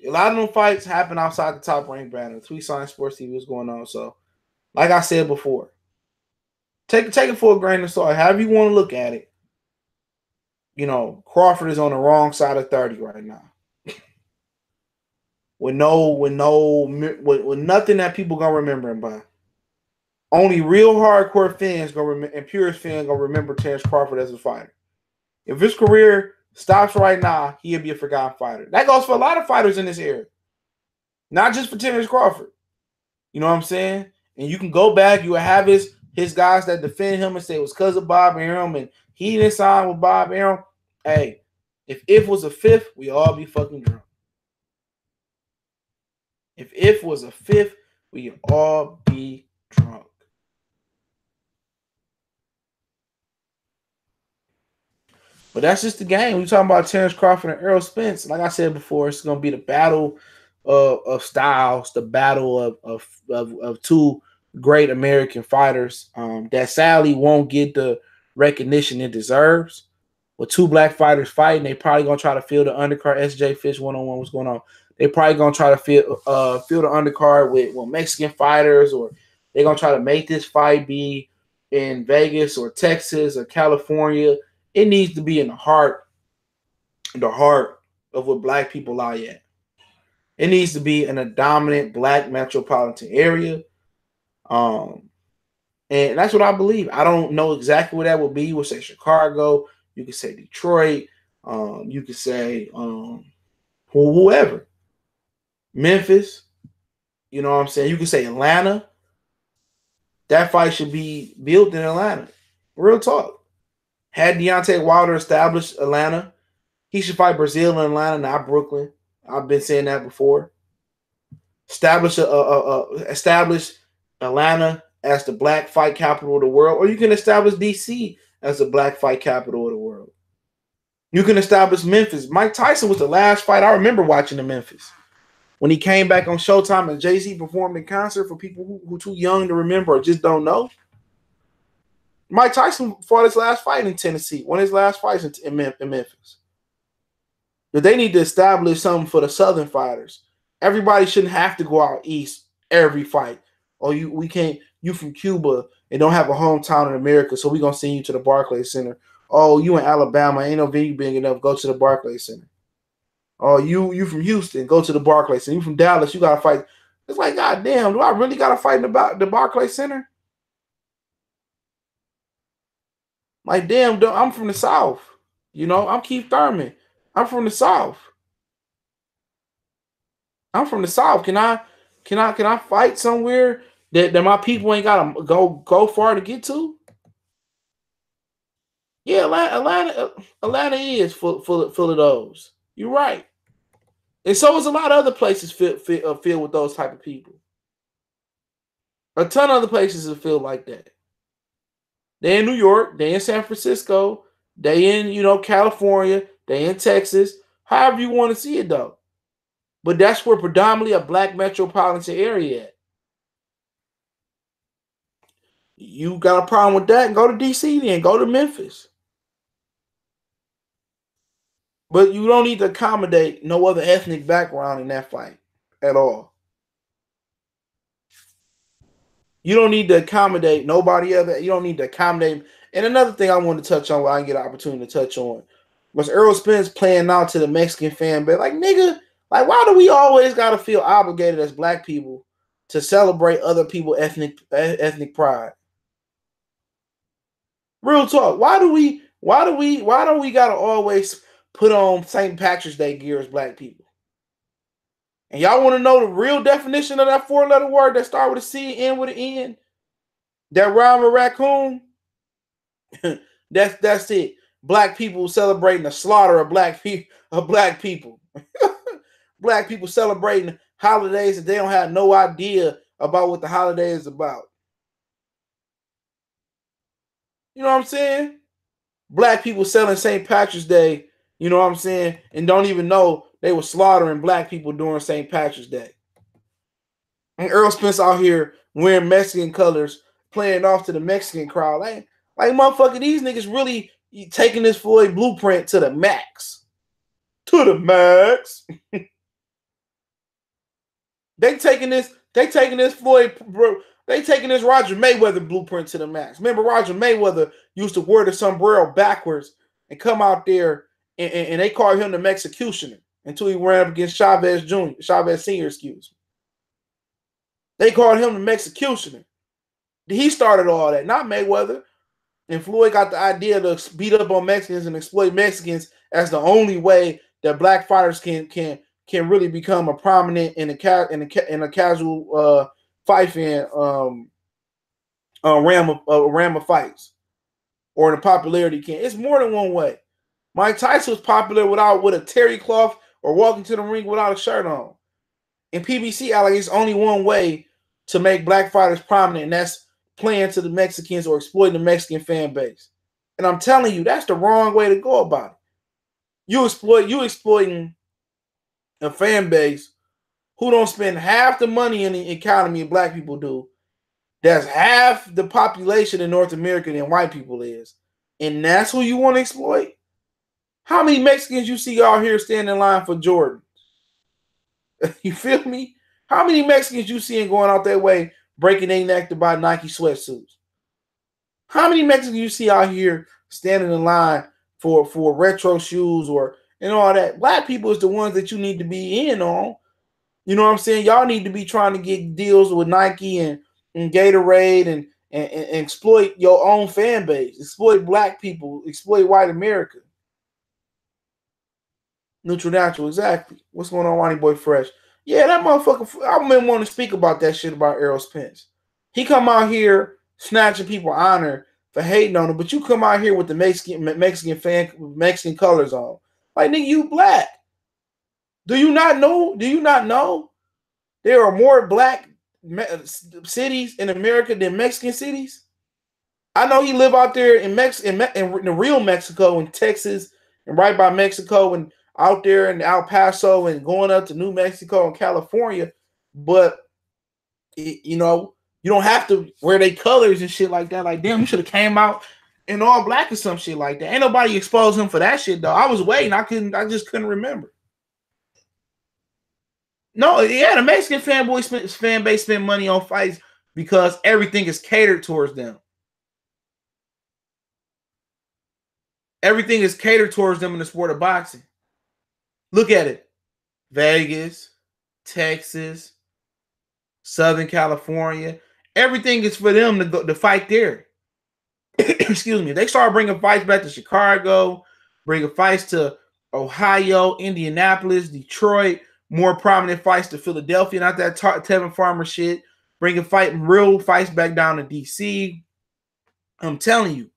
A lot of them fights happen outside the top rank banner. Tweet Sign Sports TV was going on. So, like I said before, take it for a grain of salt. However you want to look at it. You know, Crawford is on the wrong side of 30 right now. with nothing that people gonna remember him by. Only real hardcore fans and purist fans gonna remember Terence Crawford as a fighter. If his career stops right now, he'll be a forgotten fighter. That goes for a lot of fighters in this era. Not just for Terence Crawford. You know what I'm saying? And you can go back, you will have his guys that defend him and say it was because of Bob Arum and he didn't sign with Bob Arum. Hey, if was a fifth, we all be fucking drunk. If was a fifth, we all be drunk. But that's just the game. We're talking about Terence Crawford and Errol Spence. Like I said before, it's going to be the battle of styles, the battle of two great American fighters that sadly won't get the recognition it deserves. With two black fighters fighting, they probably gonna try to fill the undercard. SJ Fish 1-on-1, what's going on? They probably gonna try to fill the undercard with Mexican fighters, or they're gonna try to make this fight be in Vegas or Texas or California. It needs to be in the heart of what black people lie at. It needs to be in a dominant black metropolitan area. And that's what I believe. I don't know exactly what that would be. You would say Chicago. You could say Detroit. You could say whoever. Memphis. You know what I'm saying? You could say Atlanta. That fight should be built in Atlanta. Real talk. Had Deontay Wilder established Atlanta, he should fight Brazil in Atlanta, not Brooklyn. I've been saying that before. Establish Atlanta as the black fight capital of the world, or you can establish DC as the black fight capital of the world. You can establish Memphis. Mike Tyson was the last fight I remember watching in Memphis. When he came back on Showtime and Jay-Z performed in concert, for people who too young to remember or just don't know, Mike Tyson fought his last fight in Tennessee, one of his last fights in Memphis. But they need to establish something for the Southern fighters. Everybody shouldn't have to go out east every fight. Or you from Cuba and don't have a hometown in America, so we're going to send you to the Barclays Center. Oh, you in Alabama, ain't no venue big enough, go to the Barclays Center. Oh, you from Houston, go to the Barclays Center. You from Dallas, you got to fight. It's like, goddamn, do I really got to fight in the Barclays Center? Like, damn, I'm from the South. You know, I'm Keith Thurman. I'm from the South. I'm from the South. Can I fight somewhere that my people ain't gotta go far to get to? Yeah, Atlanta is full of those. You're right. And so is a lot of other places filled with those type of people. A ton of other places are filled like that. They in New York, they in San Francisco, they in California, they in Texas. However you want to see it though. But that's where predominantly a black metropolitan area at. You got a problem with that, go to DC then, go to Memphis. But you don't need to accommodate no other ethnic background in that fight at all. You don't need to accommodate nobody other. You don't need to accommodate. And another thing I want to touch on, where I get an opportunity to touch on, was Errol Spence playing out to the Mexican fan base. Like, nigga, like, why do we always got to feel obligated as black people to celebrate other people's ethnic pride? Real talk. Why don't we got to always put on St. Patrick's Day gear as black people? And y'all want to know the real definition of that 4-letter word that start with a C, end with an N? That rhyme with raccoon? That's it. Black people celebrating the slaughter of black people. Black people celebrating holidays that they don't have no idea about what the holiday is about. You know what I'm saying? Black people selling St. Patrick's Day, you know what I'm saying, and don't even know they were slaughtering black people during St. Patrick's Day. And Errol Spence out here wearing Mexican colors, playing off to the Mexican crowd. Like motherfucker, these niggas really taking this Floyd blueprint to the max. To the max. They taking this Floyd, bro. They taking this Roger Mayweather blueprint to the max. Remember, Roger Mayweather used to wear the sombrero backwards and come out there, and they called him the Mexicutioner until he ran up against Chavez Senior, excuse me. They called him the Mexicutioner. He started all that, not Mayweather. And Floyd got the idea to beat up on Mexicans and exploit Mexicans as the only way that black fighters can really become a prominent in a casual fight fan realm of fights, or in a popularity camp. It's more than one way. Mike Tyson was popular with a terry cloth or walking to the ring without a shirt on. And PBC like it's only one way to make black fighters prominent, and that's playing to the Mexicans or exploiting the Mexican fan base. And I'm telling you, that's the wrong way to go about it. You exploiting a fan base who don't spend half the money in the economy black people do. That's half the population in North America than white people is. And that's who you want to exploit? How many Mexicans you see out here standing in line for Jordan? You feel me? How many Mexicans you seeing going out that way breaking their neck to buy Nike sweatsuits? How many Mexicans you see out here standing in line for retro shoes or and all that? Black people is the ones that you need to be in on. You know what I'm saying? Y'all need to be trying to get deals with Nike and Gatorade and exploit your own fan base, exploit black people, exploit white America. Neutral natural, exactly. What's going on, Ronnie Boy Fresh? Yeah, that motherfucker. I've been wanting to speak about that shit about Errol Spence. He come out here snatching people honor for hating on him, but you come out here with the Mexican colors on. Like, nigga, you black. Do you not know? Do you not know there are more black cities in America than Mexican cities? I know he live out there in in the real Mexico, in Texas, and right by Mexico, and out there in El Paso, and going up to New Mexico and California. But you know, you don't have to wear their colors and shit like that. Like, damn, you should have came out in all black or some shit like that. Ain't nobody exposed him for that shit though. I was waiting. I just couldn't remember. No, yeah, the Mexican fan base spend money on fights because everything is catered towards them. Everything is catered towards them in the sport of boxing. Look at it. Vegas, Texas, Southern California. Everything is for them to go to fight there. Excuse me. They start bringing fights back to Chicago, bringing fights to Ohio, Indianapolis, Detroit, more prominent fights to Philadelphia, not that Tevin Farmer shit. Bringing real fights back down to DC. I'm telling you,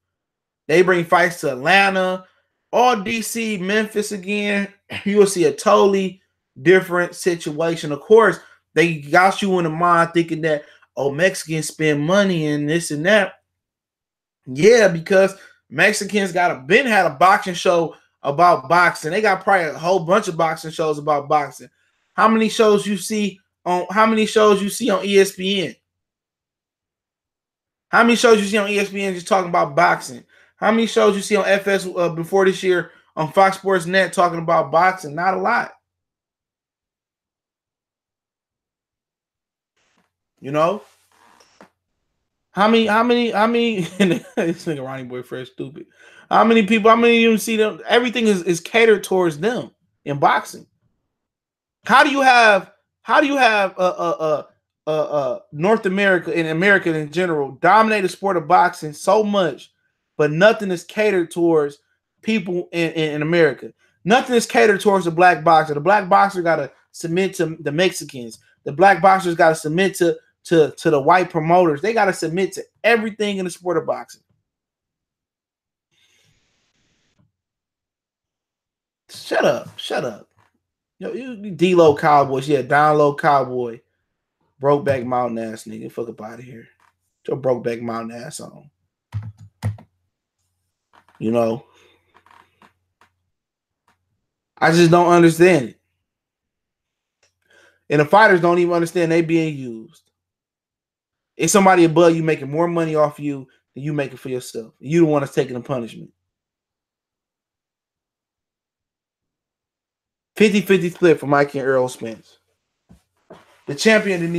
they bring fights to Atlanta, all DC, Memphis again. You will see a totally different situation. Of course, they got you in the mind thinking that, oh, Mexicans spend money and this and that. Yeah, because Mexicans had a boxing show about boxing. They got probably a whole bunch of boxing shows about boxing. How many shows you see on ESPN? How many shows you see on ESPN just talking about boxing? How many shows you see on FS before this year on Fox Sports Net talking about boxing? Not a lot. You know? How many this nigga Ronnie Boy Fresh stupid. How many you see them? Everything is catered towards them in boxing. How do you have North America and America in general dominate the sport of boxing so much, but nothing is catered towards people in America? Nothing is catered towards the black boxer. The black boxer got to submit to the Mexicans. The black boxers got to submit to the white promoters. They got to submit to everything in the sport of boxing. Shut up. Yo, you D-Lo Cowboys. Yeah, down low cowboy. Brokeback mountain ass nigga. Fuck up out of here. Get your Brokeback mountain ass on. You know? I just don't understand it. And the fighters don't even understand they being used. It's somebody above you making more money off you than you making for yourself. You the one that's taking the punishment. 50-50 split for Mike and Errol Spence. The champion didn't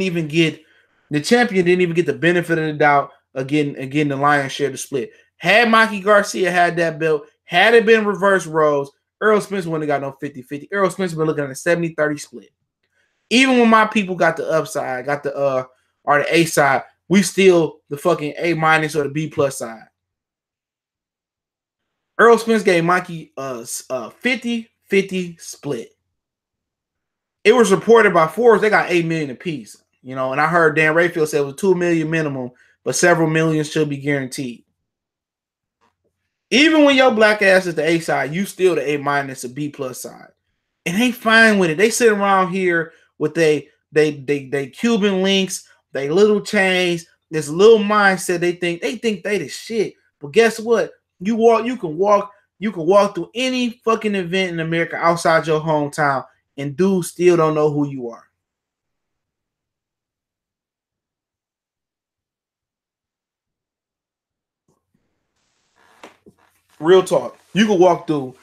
even get the benefit of the doubt of getting the lion's share of the split. Had Mikey Garcia had that belt, had it been reverse roles, Errol Spence wouldn't have got no 50-50. Errol Spence been looking at a 70-30 split. Even when my people got the upside, got the or the A side, we still the fucking A- or the B+ side. Errol Spence gave Mikey a 50-50 split. It was reported by Forbes they got $8 million apiece. You know, and I heard Dan Rayfield say it was $2 million minimum, but several millions should be guaranteed. Even when your black ass is the A side, you still the A- or B+ side. And they fine with it. They sit around here with they Cuban links, they little chains, this little mindset. They think they the shit. But guess what? You can walk through any fucking event in America outside your hometown, and dudes still don't know who you are. Real talk. You can walk through.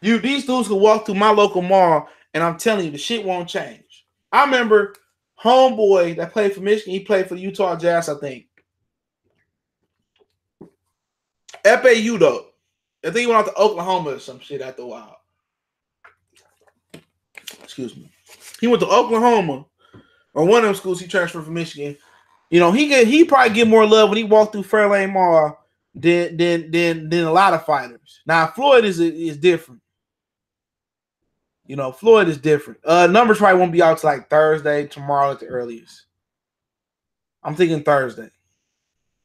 These dudes can walk through my local mall, and I'm telling you, the shit won't change. I remember homeboy that played for Michigan. He played for the Utah Jazz, I think. FAU though. I think he went out to Oklahoma or some shit after a while. Excuse me. He went to Oklahoma or one of them schools. He transferred from Michigan. You know, he probably get more love when he walked through Fairlane Mall than a lot of fighters. Now Floyd is different. You know, Floyd is different. Numbers probably won't be out till like Thursday, tomorrow at the earliest. I'm thinking Thursday.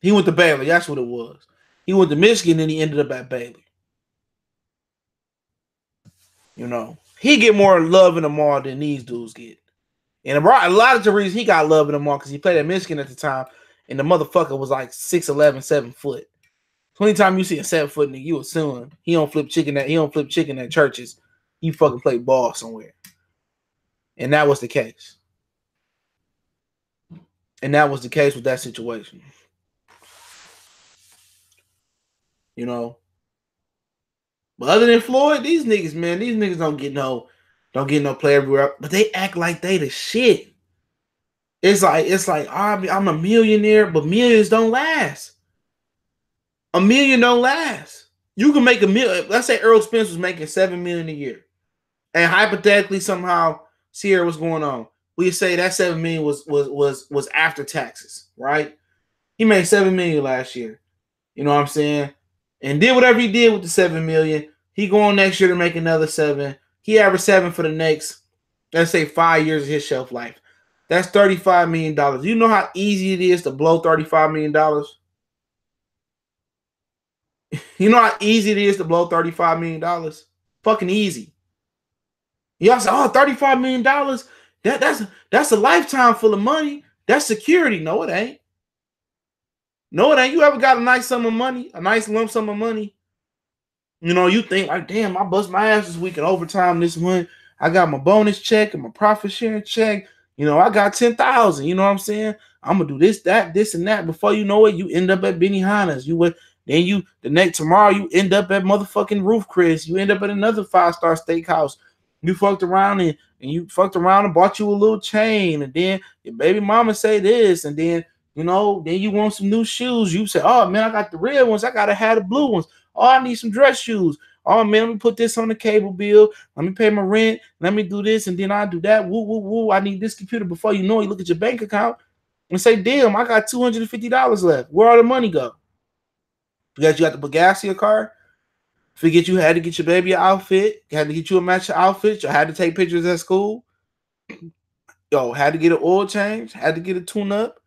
He went to Baylor. That's what it was. He went to Michigan, and he ended up at Baylor. You know, he get more love in the mall than these dudes get. And a lot of the reason he got love in the mall because he played at Michigan at the time, and the motherfucker was like 6'11", 7 foot. So anytime you see a 7 foot nigga, you assume he don't flip chicken at churches. He fucking play ball somewhere. And that was the case. And that was the case with that situation. You know. But other than Floyd, these niggas don't get no play everywhere. But they act like they the shit. It's like I'm a millionaire, but millions don't last. A million don't last. You can make a million. Let's say Errol Spence was making $7 million a year. And hypothetically, somehow, Sierra was going on. We say that $7 million was after taxes, right? He made $7 million last year. You know what I'm saying? And did whatever he did with the $7 million. He going next year to make another 7. He averaged 7 for the next, let's say, 5 years of his shelf life. That's $35 million. You know how easy it is to blow $35 million? You know how easy it is to blow $35 million? Fucking easy. Y'all say, oh, $35 million? That's a lifetime full of money. That's security. No, it ain't. No, it ain't. You ever got a nice sum of money, a nice lump sum of money? You know, you think like, damn, I bust my ass this week in overtime this month. I got my bonus check and my profit sharing check. You know, I got 10,000. You know what I'm saying? I'm gonna do this, that, this, and that. Before you know it, you end up at Benihana's. Tomorrow you end up at motherfucking Roof Chris. You end up at another 5-star steakhouse. You fucked around and bought you a little chain, and then your baby mama say this, and then then you want some new shoes. You say, oh man, I got the red ones. I gotta have the blue ones. Oh, I need some dress shoes. Oh man, let me put this on the cable bill. Let me pay my rent. Let me do this, and then I do that. Woo, woo, woo. I need this computer. Before you know it, you look at your bank account and say, damn, I got $250 left. Where all the money go? Because you got to put gas in your car. Forget you had to get your baby an outfit. You had to get you a matching outfit. You had to take pictures at school. Yo, had to get an oil change. Had to get a tune-up.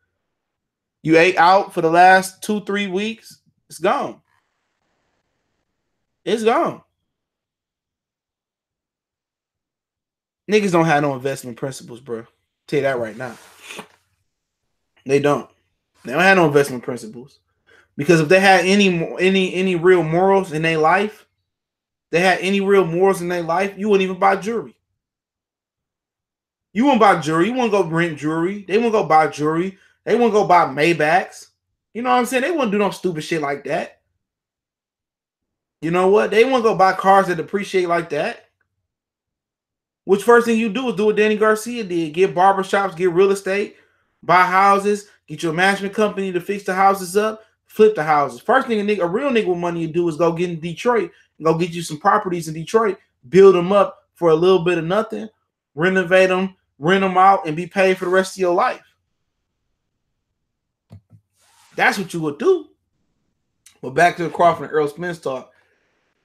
You ate out for the last 2-3 weeks. It's gone. It's gone. Niggas don't have no investment principles, bro. Tell you that right now. They don't. They don't have no investment principles. Because if they had any real morals in their life, you wouldn't even buy jewelry. You wouldn't buy jewelry. You wouldn't go rent jewelry. They wouldn't go buy jewelry. They wouldn't go buy Maybachs. You know what I'm saying? They wouldn't do no stupid shit like that. You know what? They wouldn't go buy cars that depreciate like that. Which first thing you do is do what Danny Garcia did. Get barbershops, get real estate, buy houses, get your management company to fix the houses up, flip the houses. First thing a real nigga with money to do is go get in Detroit, go get you some properties in Detroit, build them up for a little bit of nothing, renovate them, rent them out, and be paid for the rest of your life. That's what you would do. But back to the Crawford and Errol Spence talk.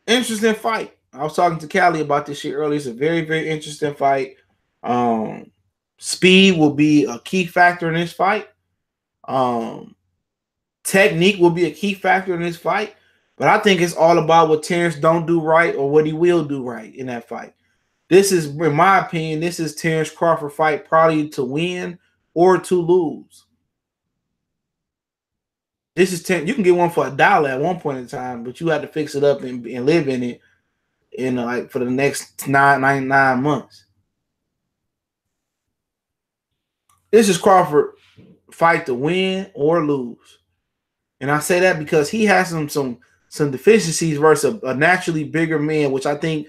Interesting fight. I was talking to Callie about this shit earlier. It's a very, very interesting fight. Speed will be a key factor in this fight. Technique will be a key factor in this fight. But I think it's all about what Terence don't do right or what he will do right in that fight. This is, in my opinion, this is Terence Crawford fight probably to win or to lose. This is you can get one for $1 at one point in time, but you have to fix it up and live in it for the next nine months. This is Crawford fight to win or lose. And I say that because he has some some deficiencies versus a naturally bigger man, which I think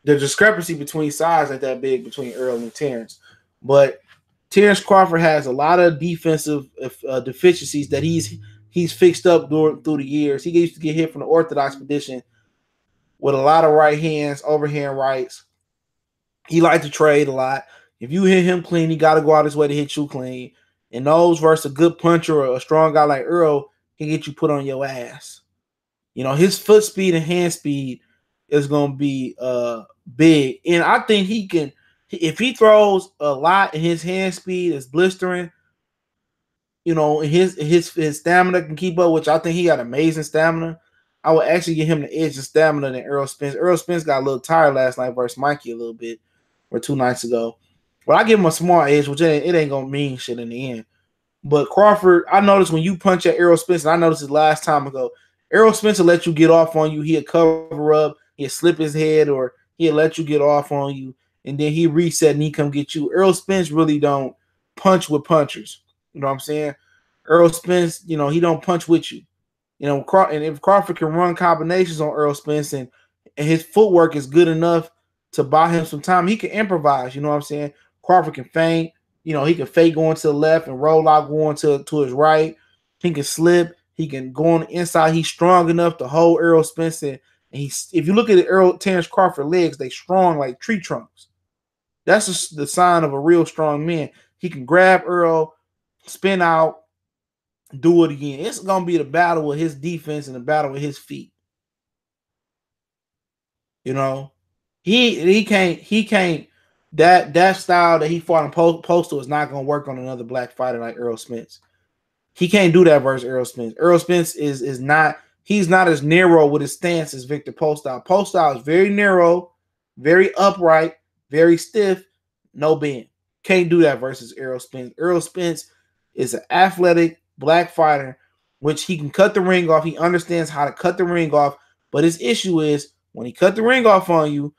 the discrepancy between size ain't that big between Errol and Terence. But Terence Crawford has a lot of defensive deficiencies that he's fixed up through the years. He used to get hit from the orthodox position with a lot of right hands, overhand rights. He liked to trade a lot. If you hit him clean, he got to go out his way to hit you clean. And those versus a good puncher or a strong guy like Errol can get you put on your ass. His foot speed and hand speed is going to be big. And I think he can, if he throws a lot and his hand speed is blistering, his stamina can keep up, which I think he got amazing stamina. I would actually give him the edge of stamina than Errol Spence. Errol Spence got a little tired last night versus Mikey a little bit, or 2 nights ago. But I give him a small edge, which it ain't going to mean shit in the end. But Crawford, I noticed when you punch at Errol Spence, and I noticed it last time ago, Errol Spence will let you get off on you. He'll cover up, he'll slip his head, or he'll let you get off on you, and then he reset and he come get you. Errol Spence really don't punch with punchers. You know what I'm saying? Errol Spence, he don't punch with you. And if Crawford can run combinations on Errol Spence and his footwork is good enough to buy him some time, he can improvise. You know what I'm saying? Crawford can feint. He can fake going to the left and roll out going to his right. He can slip. He can go on the inside. He's strong enough to hold Errol Spence. And if you look at Terence Crawford legs, they strong like tree trunks. That's just the sign of a real strong man. He can grab Errol, spin out, do it again. It's going to be the battle with his defense and the battle with his feet. He can't. That style that he fought in Postal is not going to work on another black fighter like Errol Spence. He can't do that versus Errol Spence. Errol Spence is not. He's not as narrow with his stance as Victor Postol. Postol is very narrow, very upright, very stiff, no bend. Can't do that versus Errol Spence. Errol Spence is an athletic black fighter, which he can cut the ring off. He understands how to cut the ring off. But his issue is when he cut the ring off on you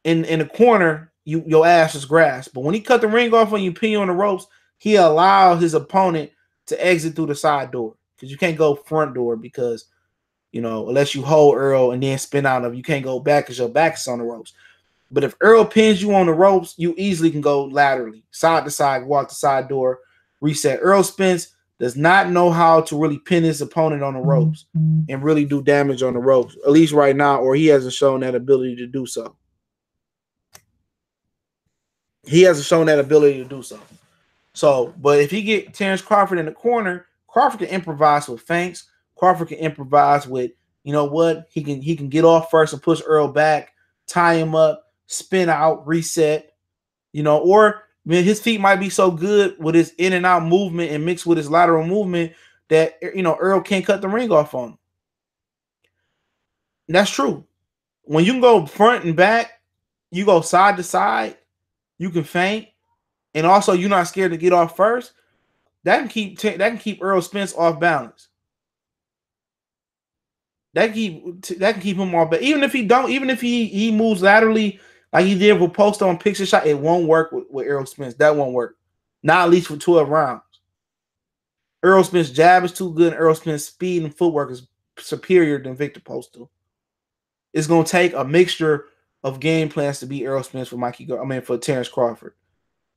in the corner, your ass is grass. But when he cut the ring off on you, pin you on the ropes, he allows his opponent to exit through the side door. Because you can't go front door because, unless you hold Errol and then spin out of, you can't go back because your back is on the ropes. But if Errol pins you on the ropes, you easily can go laterally, side to side, walk the side door, reset. Errol Spence does not know how to really pin his opponent on the ropes and really do damage on the ropes, at least right now, or he hasn't shown that ability to do so. So, but if he get Terence Crawford in the corner, Crawford can improvise with feints. Crawford can improvise with, he can get off first and push Errol back, tie him up, spin out, reset, or his feet might be so good with his in and out movement and mixed with his lateral movement that, Errol can't cut the ring off on him. And that's true. When you can go front and back, you go side to side, you can feint, and also you're not scared to get off first. That can keep Errol Spence off balance. That can keep him off balance. Even if he moves laterally like he did with Post on picture shot, it won't work with Errol Spence. That won't work. Not at least for 12 rounds. Errol Spence's jab is too good, and Errol Spence's speed and footwork is superior than Victor Postal. It's gonna take a mixture of game plans to beat Errol Spence for Terence Crawford.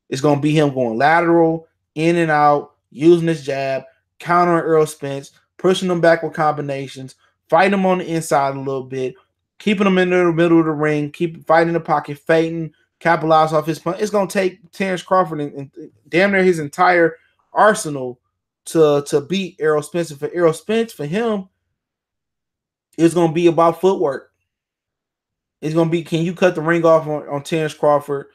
It's gonna be him going lateral, in and out, using his jab, countering Errol Spence, pushing him back with combinations, fighting him on the inside a little bit, keeping him in the middle of the ring, keep fighting in the pocket, feinting, capitalize off his punch. It's gonna take Terence Crawford and damn near his entire arsenal to beat Errol Spence. And for Errol Spence, for him, it's gonna be about footwork. It's gonna be, can you cut the ring off on Terence Crawford?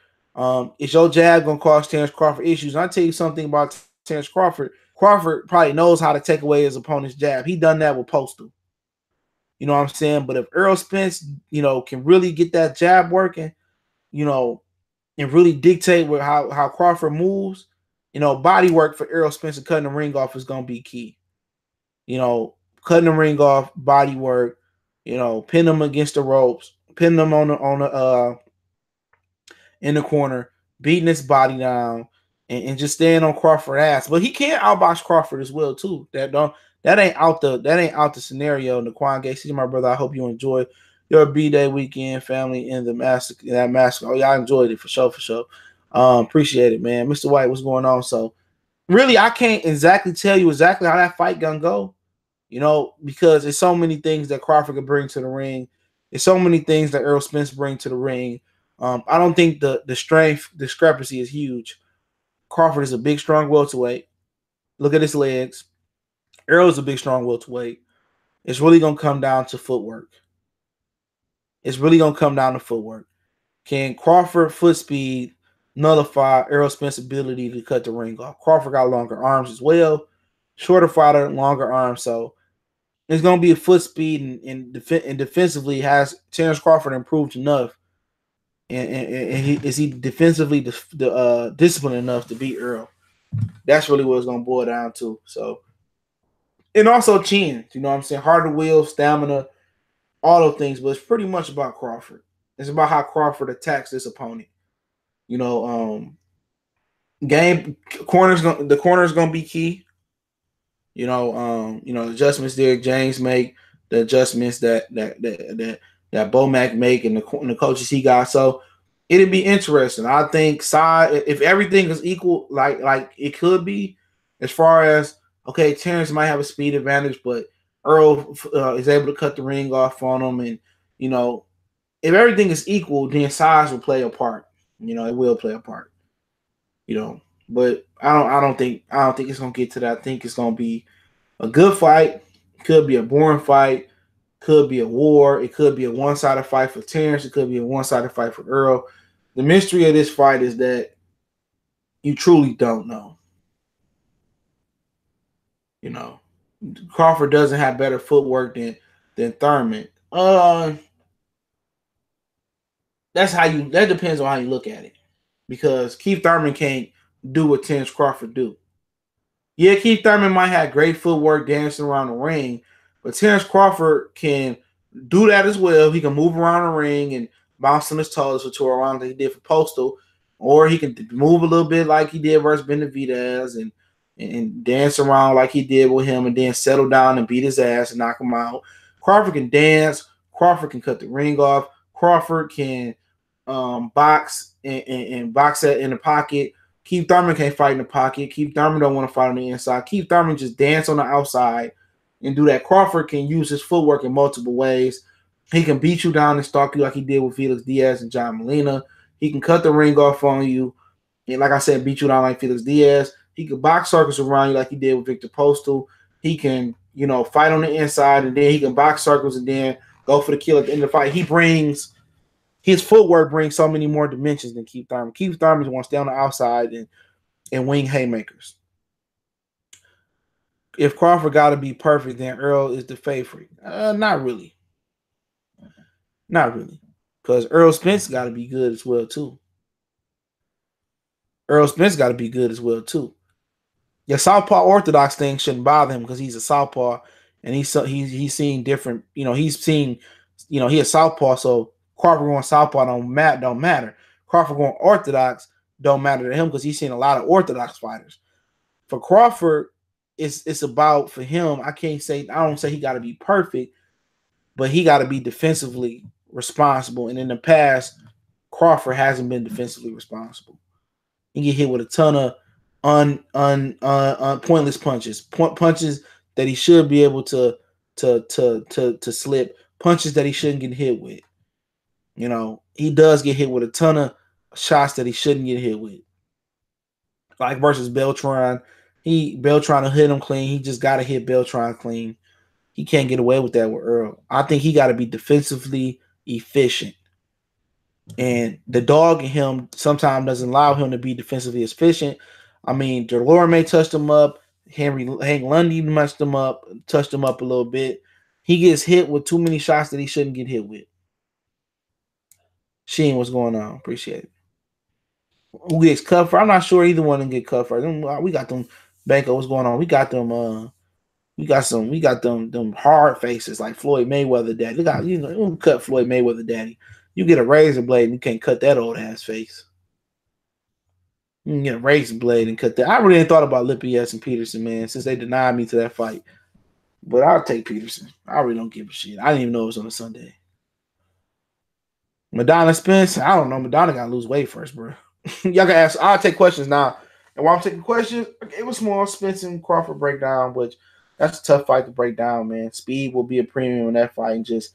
Is your jab gonna cause Terence Crawford issues? And I'll tell you something about Terence Crawford. Crawford probably knows how to take away his opponent's jab. He done that with Postal. You know what I'm saying? But if Errol Spence, can really get that jab working, and really dictate how Crawford moves, body work for Errol Spence and cutting the ring off is gonna be key. Cutting the ring off, body work, pin them against the ropes, pin them on the in the corner, beating his body down, and just staying on Crawford's ass. But he can outbox Crawford as well too. That that ain't out the scenario. Naquan Gacy, my brother. I hope you enjoy your B-Day weekend, family, in the massacre. Oh, y'all enjoyed it for sure, for sure. Appreciate it, man. Mr. White, what's going on? So really, I can't exactly tell you exactly how that fight gonna go, because there's so many things that Crawford could bring to the ring. There's so many things that Errol Spence bring to the ring. I don't think the strength discrepancy is huge. Crawford is a big, strong welterweight. Look at his legs. Errol is a big, strong welterweight. It's really gonna come down to footwork. Can Crawford foot speed nullify Errol Spence's ability to cut the ring off? Crawford got longer arms as well, shorter fighter, longer arms. So it's going to be a foot speed, and defensively has Terence Crawford improved enough, and is he defensively disciplined enough to beat Errol? That's really what it's going to boil down to. So, and also chin, you know what I'm saying? Hard to wield, stamina, all those things, but it's pretty much about Crawford. It's about how Crawford attacks this opponent. The corner's gonna be key. The adjustments Derek James make, the adjustments that Bomac make, and the coaches he got. So it'd be interesting. I think if everything is equal, like it could be, as far as okay, Terence might have a speed advantage, but Errol is able to cut the ring off on him, and if everything is equal, then size will play a part. It will play a part. But I don't think it's gonna get to that. I think it's gonna be a good fight. Could be a boring fight. Could be a war. It could be a one-sided fight for Terence. It could be a one-sided fight for Errol. The mystery of this fight is that you truly don't know. Crawford doesn't have better footwork than Thurman. That depends on how you look at it. Because Keith Thurman can't do what Terence Crawford do. Yeah, Keith Thurman might have great footwork dancing around the ring, but Terence Crawford can do that as well. He can move around the ring and bounce on his toes for two around like he did for Postal, or he can move a little bit like he did versus Benavidez and dance around like he did with him, and then settle down and beat his ass and knock him out. Crawford can dance. Crawford can cut the ring off. Crawford can box and box that in the pocket. Keith Thurman can't fight in the pocket. Keith Thurman don't want to fight on the inside. Keith Thurman just dance on the outside and do that. Crawford can use his footwork in multiple ways. He can beat you down and stalk you like he did with Felix Diaz and John Molina. He can cut the ring off on you. And like I said, beat you down like Felix Diaz. He can box circles around you like he did with Victor Postal. He can, fight on the inside, and then he can box circles and then go for the kill at the end of the fight. His footwork brings so many more dimensions than Keith Thurman. Keith Thurman wants to stay on the outside and wing haymakers. If Crawford got to be perfect, then Errol is the favorite. Not really. Not really. Because Errol Spence got to be good as well, too. Your southpaw orthodox thing shouldn't bother him because he's a southpaw and he's seeing different, he's seeing, he a southpaw, so Crawford going southpaw don't matter. Crawford going orthodox don't matter to him because he's seen a lot of orthodox fighters. For Crawford, it's about, for him, I don't say he got to be perfect, but he got to be defensively responsible. And in the past, Crawford hasn't been defensively responsible. He get hit with a ton of pointless punches, punches that he should be able to slip, punches that he shouldn't get hit with. He does get hit with a ton of shots that he shouldn't get hit with. Like versus Beltran, Beltran will hit him clean. He just got to hit Beltran clean. He can't get away with that with Errol. I think he got to be defensively efficient. And the dog in him sometimes doesn't allow him to be defensively efficient. I mean, Delorme touched him up. Hank Lundy touched him up a little bit. He gets hit with too many shots that he shouldn't get hit with. Sheen, what's going on? Appreciate it. Who gets cut for? I'm not sure either one of them get cut for. We got them. Banco, what's going on? We got them. We got them hard faces like Floyd Mayweather daddy. Look out, you cut Floyd Mayweather daddy. You get a razor blade and you can't cut that old ass face. You can get a razor blade and cut that. I really ain't thought about Lippy S and Peterson, man, since they denied me to that fight. But I'll take Peterson. I really don't give a shit. I didn't even know it was on a Sunday. Madonna Spence, I don't know. Madonna got to lose weight first, bro. Y'all can ask. I'll take questions now. And while I'm taking questions, it was small Spence and Crawford breakdown, which that's a tough fight to break down, man. Speed will be a premium in that fight, and just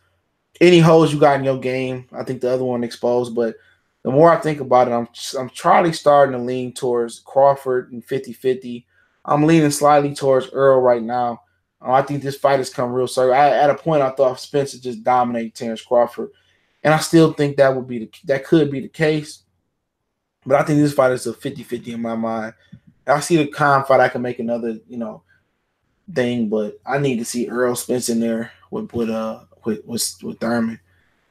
any holes you got in your game, I think the other one exposed. But the more I think about it, I'm probably starting to lean towards Crawford and 50-50. I'm leaning slightly towards Errol right now. I think this fight has come real circle. At a point, I thought Spence would just dominate Terence Crawford, and I still think that could be the case. But I think this fight is a 50-50 in my mind. I see the Khan fight. I can make another, thing, but I need to see Errol Spence in there with Thurman.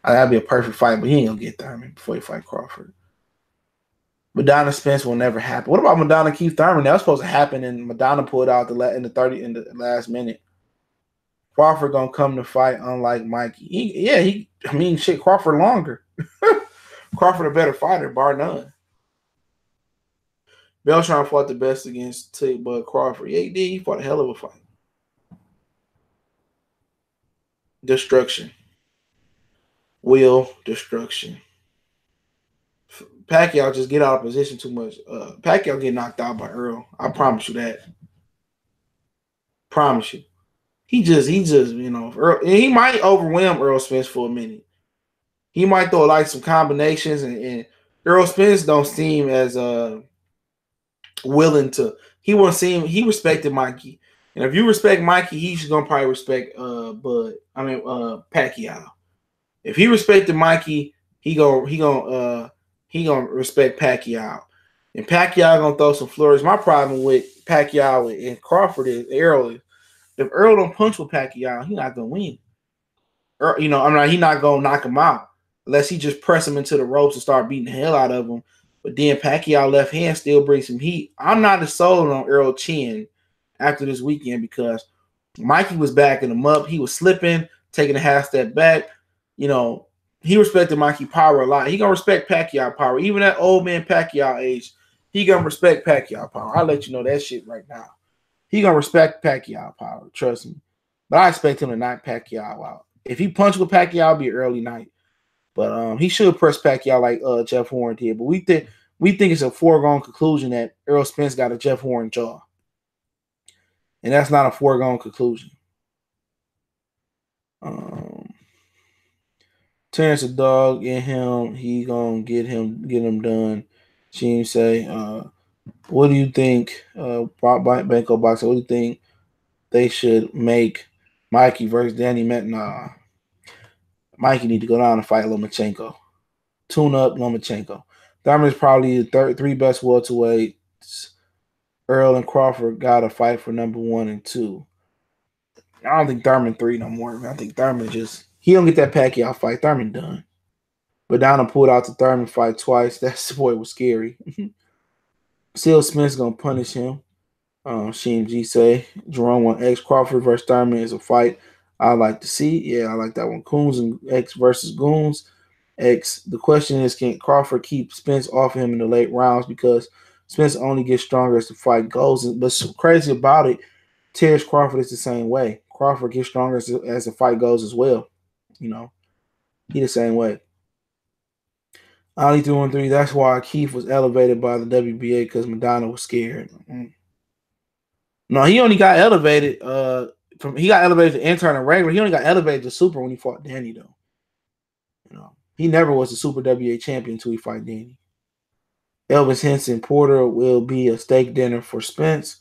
That'd be a perfect fight, but he ain't gonna get Thurman before he fight Crawford. Madonna Spence will never happen. What about Madonna Keith Thurman? That was supposed to happen, and Madonna pulled out in the last minute. Crawford gonna come to fight, unlike Mikey. Crawford longer. Crawford a better fighter, bar none. Beltran fought the best against Bud Crawford. Yeah, he did. He fought a hell of a fight. Destruction. Will destruction. Pacquiao just get out of position too much. Pacquiao get knocked out by Errol. I promise you that. Promise you. He just, Errol, he might overwhelm Errol Spence for a minute. He might throw like some combinations, and Errol Spence don't seem as willing to. He respected Mikey, and if you respect Mikey, he's gonna probably respect Pacquiao. If he respected Mikey, he gonna respect Pacquiao, and Pacquiao gonna throw some flurries. My problem with Pacquiao and Crawford is Errol. If Errol don't punch with Pacquiao, he's not gonna win. He's not gonna knock him out unless he just press him into the ropes and start beating the hell out of him. But then Pacquiao left hand still brings some heat. I'm not as sold on Errol chin after this weekend because Mikey was backing him up. He was slipping, taking a half step back. He respected Mikey power a lot. He gonna respect Pacquiao power. Even at old man Pacquiao age, he gonna respect Pacquiao power. I'll let you know that shit right now. He gonna respect Pacquiao power. Trust me. But I expect him to knock Pacquiao out. If he punch with Pacquiao, it'll be early night. But he should press Pacquiao like Jeff Horn did. But we think it's a foregone conclusion that Errol Spence got a Jeff Horn jaw. And that's not a foregone conclusion. Terence a dog in him. He gonna get him done. She say, what do you think, Banco Boxer, what do you think they should make Mikey versus Danny Nah. Mikey need to go down and fight Lomachenko. Tune up Lomachenko. Thurman is probably the three best welterweights. Errol and Crawford got to fight for number 1 and 2. I don't think Thurman 3 no more. I think Thurman he don't get that Pacquiao fight. Thurman done. But Donna pulled out the Thurman fight twice. That boy was scary. Seal Smith's going to punish him. Sheem G say Jerome 1X Crawford versus Thurman is a fight I like to see. Yeah, I like that one. Coons and X versus Goons. X. The question is, can Crawford keep Spence off him in the late rounds? Because Spence only gets stronger as the fight goes. But what's crazy about it, Terence Crawford is the same way. Crawford gets stronger as the fight goes as well. He the same way. Ali 313. That's why Heath was elevated by the WBA because Madonna was scared. No, he only got elevated. He got elevated to intern and regular. He only got elevated to super when he fought Danny, though. He never was a super WA champion until he fought Danny. Elvis Henson Porter will be a steak dinner for Spence.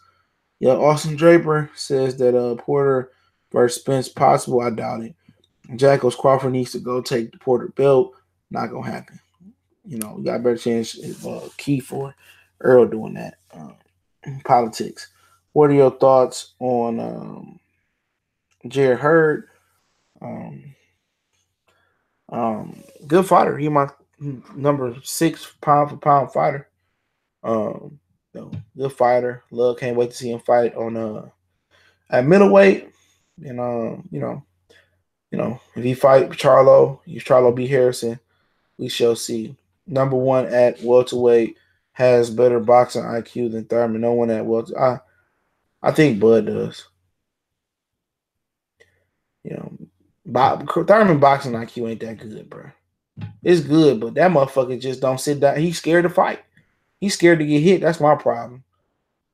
Yeah, Austin Draper says that Porter versus Spence possible. I doubt it. Jackals Crawford needs to go take the Porter belt. Not gonna happen. We got a better chance of Key for Errol doing that. Politics. What are your thoughts on Jared Hurd? Good fighter. He my number 6 pound for pound fighter. Good fighter. Can't wait to see him fight on at middleweight. And if he fight Charlo, if Charlo beat Harrison, we shall see. Number 1 at welterweight has better boxing IQ than Thurman. No one at welterweight. I think Bud does. Thurman boxing IQ ain't that good, bro. It's good, but that motherfucker just don't sit down. He's scared to fight. He's scared to get hit. That's my problem.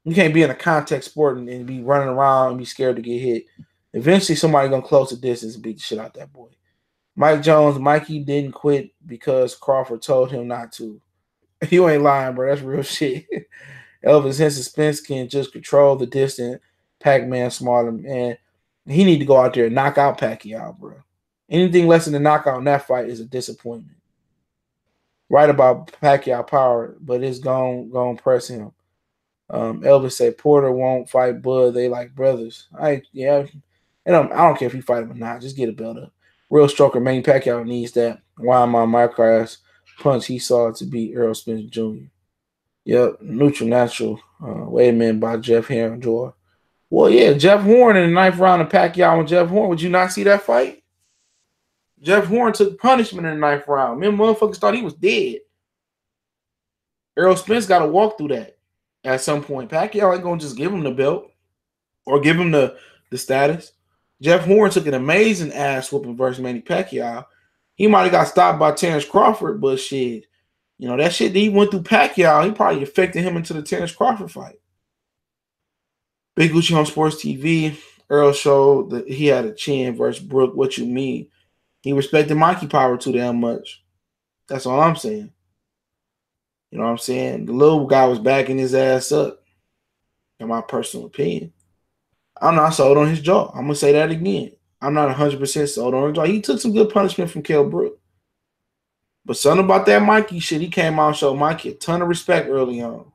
You can't be in a contact sport and be running around and be scared to get hit. Eventually, somebody gonna close the distance and beat the shit out that boy. Mike Jones, Mikey didn't quit because Crawford told him not to. You ain't lying, bro. That's real shit. Elvis Henson Spence can just control the distance. Pac-Man smarter, man. He need to go out there and knock out Pacquiao, bro. Anything less than a knockout in that fight is a disappointment. Right about Pacquiao power, but it's gonna press him. Elvis say Porter won't fight Bud. They like brothers. I don't care if he fight him or not. Just get a belt up. Real stroker, Manny Pacquiao needs that. Why my microass punch he saw to beat Errol Spence Jr. Yep, neutral natural. Wait a minute by Jeff Horn, Joy. Well, yeah, Jeff Horn in the 9th round of Pacquiao and Jeff Horn. Would you not see that fight? Jeff Horn took punishment in the 9th round. Men motherfuckers thought he was dead. Errol Spence got to walk through that at some point. Pacquiao ain't gonna just give him the belt or give him the status. Jeff Horn took an amazing ass whooping versus Manny Pacquiao. He might have got stopped by Terence Crawford, but shit, you know, that shit that he went through Pacquiao, he probably affected him into the Terence Crawford fight. Big Gucci on Sports TV. Errol showed that he had a chin versus Brook. What you mean? He respected Mikey Power too damn much. That's all I'm saying. You know what I'm saying? The little guy was backing his ass up, in my personal opinion. I'm not sold on his jaw. I'm going to say that again. I'm not 100% sold on his jaw. He took some good punishment from Kell Brook. But something about that Mikey shit, he came out and showed Mikey a ton of respect early on.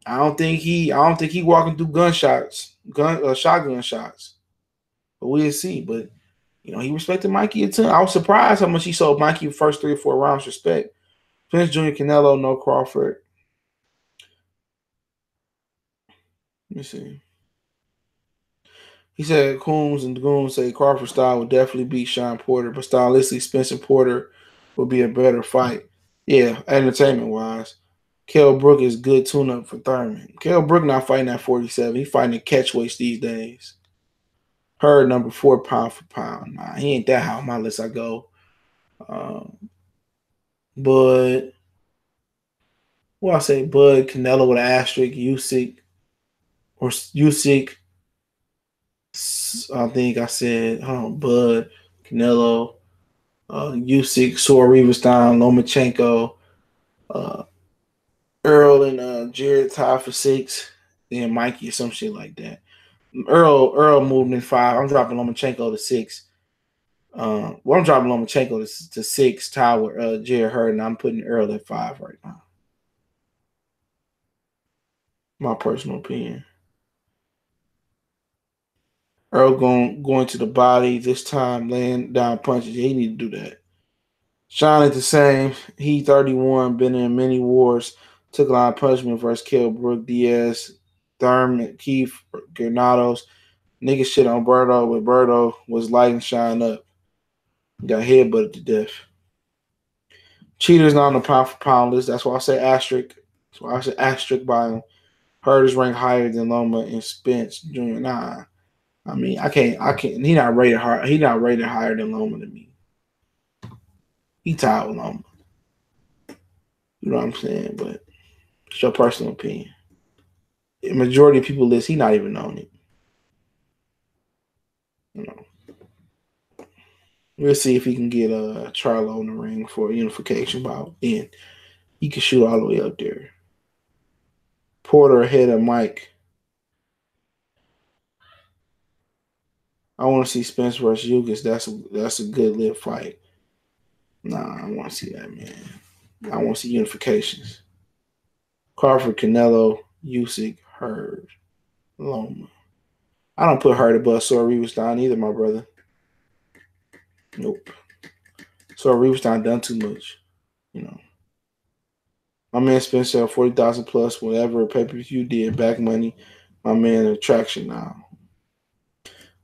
I don't think he walking through shotgun shots. But we'll see. But you know, he respected Mikey a ton. I was surprised how much he showed Mikey the first 3 or 4 rounds respect. Spence Jr., Canelo, no Crawford. Let me see. He said Coombs and Goons say Crawford style would definitely beat Sean Porter, but stylistically, Spencer Porter would be a better fight. Yeah, entertainment-wise. Kell Brook is good tune-up for Thurman. Kell Brook not fighting at 47. He fighting at catchweights these days. Hurd number 4 pound for pound. Nah, he ain't that high on my list I go. Bud. Well, I say Bud, Canelo with an asterisk, Usyk. Or Usyk. I think I said, Bud, Canelo, Usyk, Sor Riverstein, Lomachenko, Errol and Jared tied for 6, then Mikey or some shit like that. Errol moved in 5. I'm dropping Lomachenko to 6. I'm dropping Lomachenko to 6, tied with Jared Hurd, and I'm putting Errol at 5 right now. My personal opinion. Errol going to the body, this time laying down punches. He need to do that. Sean is the same. He 31, been in many wars, took a lot of punishment versus Kell Brook, Diaz, Thurman, Heath, Granados. Nigga shit on Berto, but Berto was lighting Sean up. Got headbutted to death. Cheaters not on the pound for pound list. That's why I say asterisk. That's why I say asterisk by him. Hurd is ranked higher than Loma and Spence Jr. Nah. I mean, I can't. He not rated higher. He not rated higher than Loma to me. He tied with Loma. You know what I'm saying? But it's your personal opinion. The majority of people list, he not even on it. You know. We'll see if he can get Charlo in the ring for a unification bout. And he can shoot all the way up there. Porter ahead of Mike. I want to see Spence versus Yugas. That's a good live fight. Nah, I don't want to see that, man. I want to see unifications. Crawford, Canelo, Usyk, Hurd, Loma. I don't put Hurd above Sor Riverstein either, my brother. Nope. Sor Riverstein done too much. You know. My man Spence sell 40,000 plus whatever pay-per-view did, back money. My man attraction now.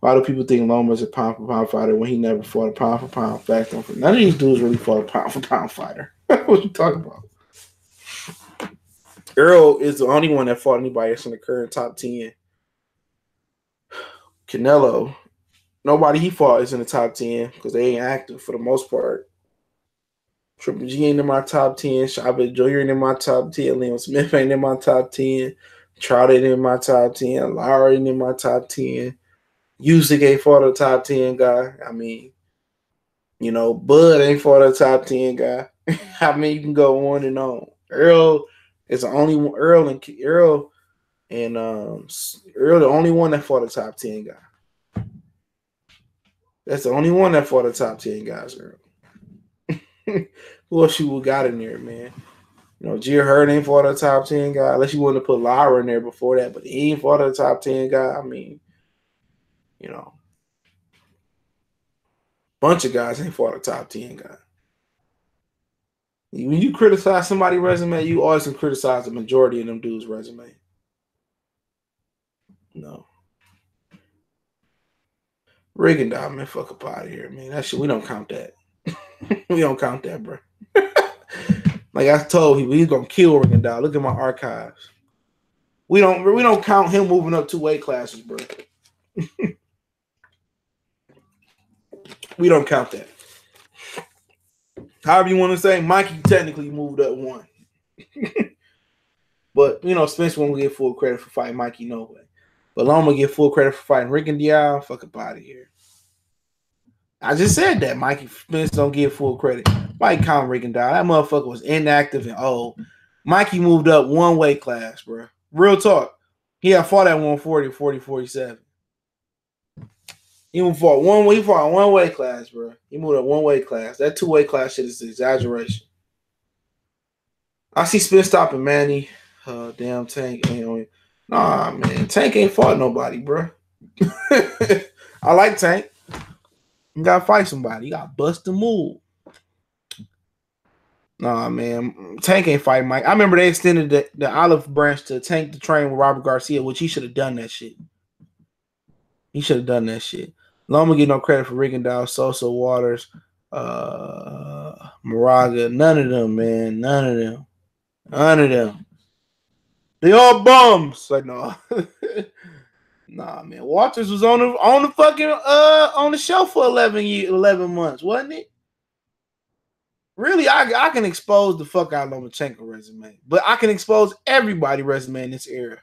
Why do people think Loma's a pound-for-pound fighter when he never fought a pound-for-pound factor? None of these dudes really fought a pound-for-pound fighter. What you talking about? Errol is the only one that fought anybody else in the current top 10. Canelo Nobody he fought is in the top 10 because they ain't active for the most part. Triple G ain't in my top 10. Shabbat Jr. ain't in my top 10. Liam Smith ain't in my top 10. Trout ain't in my top 10. Lara ain't in my top 10. Usyk ain't for the top 10 guy. I mean, Bud ain't for the top 10 guy. I mean, you can go on and on. Errol is the only one. Earl the only one that fought the top 10 guy. That's the only one that fought the top 10 guys, Earl. Who else you got in there, man? Gia Hurd ain't fought the top 10 guy, unless you want to put Lara in there before that, but he ain't fought the top 10 guy. I mean, bunch of guys ain't fought a top 10 guy. When you criticize somebody's resume, you always can criticize the majority of them dudes' resume. No. Rigondeaux, man, fuck up out of here, man. That shit, we don't count that. We don't count that, bro. Like I told you, he's gonna kill Rigondeaux. Look at my archives. We don't count him moving up 2 weight classes, bro. We don't count that. However you want to say, Mikey technically moved up 1. But Spence won't get full credit for fighting Mikey no way. But Loma get full credit for fighting Rigondeaux. Fuck up out of here. I just said that Mikey Spence don't get full credit. Mike count Rigondeaux. That motherfucker was inactive and old. Mikey moved up 1 weight class, bro. Real talk. He had fought at 140, 40, 47. He fought 1 weight class, bro. He moved up 1 weight class. That 2 weight class shit is an exaggeration. I see Spence stopping Manny. Damn Tank. Nah, man. Tank ain't fought nobody, bro. I like Tank. You gotta fight somebody. You gotta bust the move. Nah, man. Tank ain't fight Mike. I remember they extended the olive branch to Tank to train with Robert Garcia, which he should have done that shit. He should have done that shit. Loma get no credit for Rigondeaux, Sosa, Waters, Moraga. None of them, man. None of them. They all bums. Like, no. Nah, man. Waters was on the fucking on the show for 11 months, wasn't it? Really, I can expose the fuck out of Lomachenko resume, but I can expose everybody resume in this era.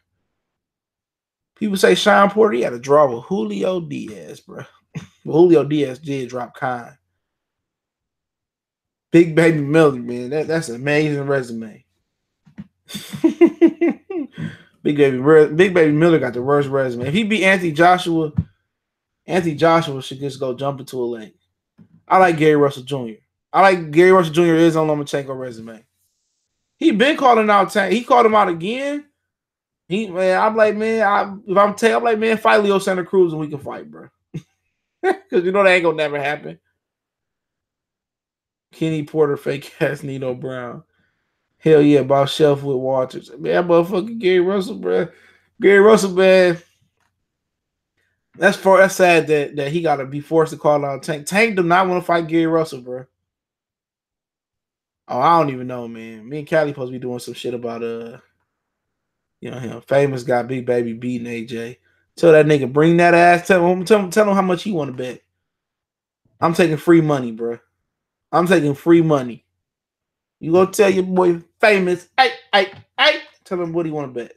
People say Sean Porter, he had a draw with Julio Diaz, bro. Well, Julio Diaz did drop Khan. Big Baby Miller, man. That's an amazing resume. Big Baby Miller got the worst resume. If he beat Anthony Joshua should just go jump into a lake. I like Gary Russell Jr. Gary Russell Jr. is on Lomachenko resume. He been calling out Tank. He called him out again. I'm like, man, fight Leo Santa Cruz and we can fight, bro. Because that ain't gonna never happen. Kenny Porter, fake ass Nino Brown. Hell yeah, about shelf with Walters. Man, motherfucking Gary Russell, bro. Gary Russell, man. That's sad that he gotta be forced to call out Tank. Tank do not want to fight Gary Russell, bro. Oh, I don't even know, man. Me and Callie supposed to be doing some shit about him. Famous guy, Big Baby beating AJ. Tell that nigga, bring that ass. Tell him how much he want to bet. I'm taking free money, bro. I'm taking free money. You go tell your boy Famous, hey. Tell him what he want to bet.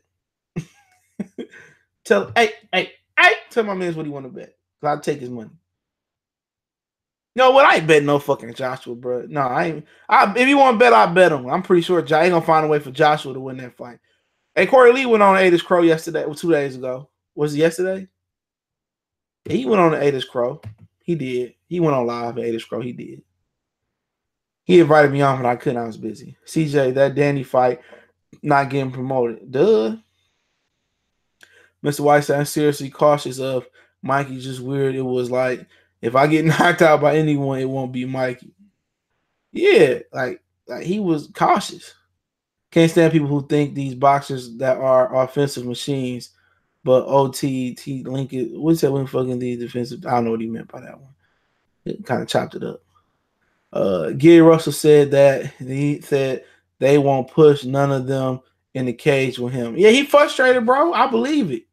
Tell my man what he want to bet. I'll take his money. You know what? I ain't betting no fucking Joshua, bro. No, I ain't. If you want to bet, I'll bet him. I'm pretty sure ain't gonna find a way for Joshua to win that fight. Hey, Corey Lee went on Adish Crow yesterday, 2 days ago. Was it yesterday? Yeah, he went on the Adish Crow. He did. He went on live at Adish Crow. He did. He invited me on, but I couldn't. I was busy. CJ, that Danny fight, not getting promoted. Duh. Mr. White said, I'm seriously cautious of Mikey. Just weird. It was like, if I get knocked out by anyone, it won't be Mikey. Yeah, like he was cautious. Can't stand people who think these boxers that are offensive machines, but OT Lincoln. What's that when fucking these defensive? I don't know what he meant by that one. It kind of chopped it up. Gary Russell said that he said they won't push none of them in the cage with him. Yeah, he frustrated, bro. I believe it.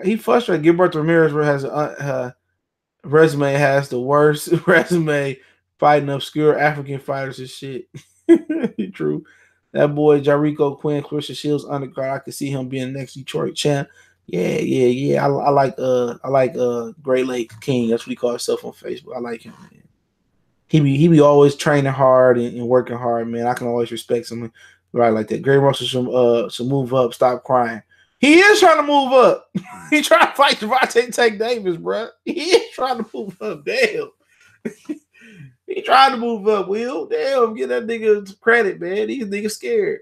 He frustrated. Gilberto Ramirez has resume has the worst resume fighting obscure African fighters and shit. True. That boy Jericho Quinn, Christian Shields undercard. I could see him being the next Detroit champ. Yeah. I like Great Lake King. That's what he calls himself on Facebook. I like him, man. He be always training hard and working hard, man. I can always respect someone right like that. Gray Russell should move up, stop crying. He is trying to move up. He's trying to fight Javante Tank Davis, bro. He is trying to move up. Damn. He trying to move up, Will. Damn, give that nigga some credit, man. These niggas scared.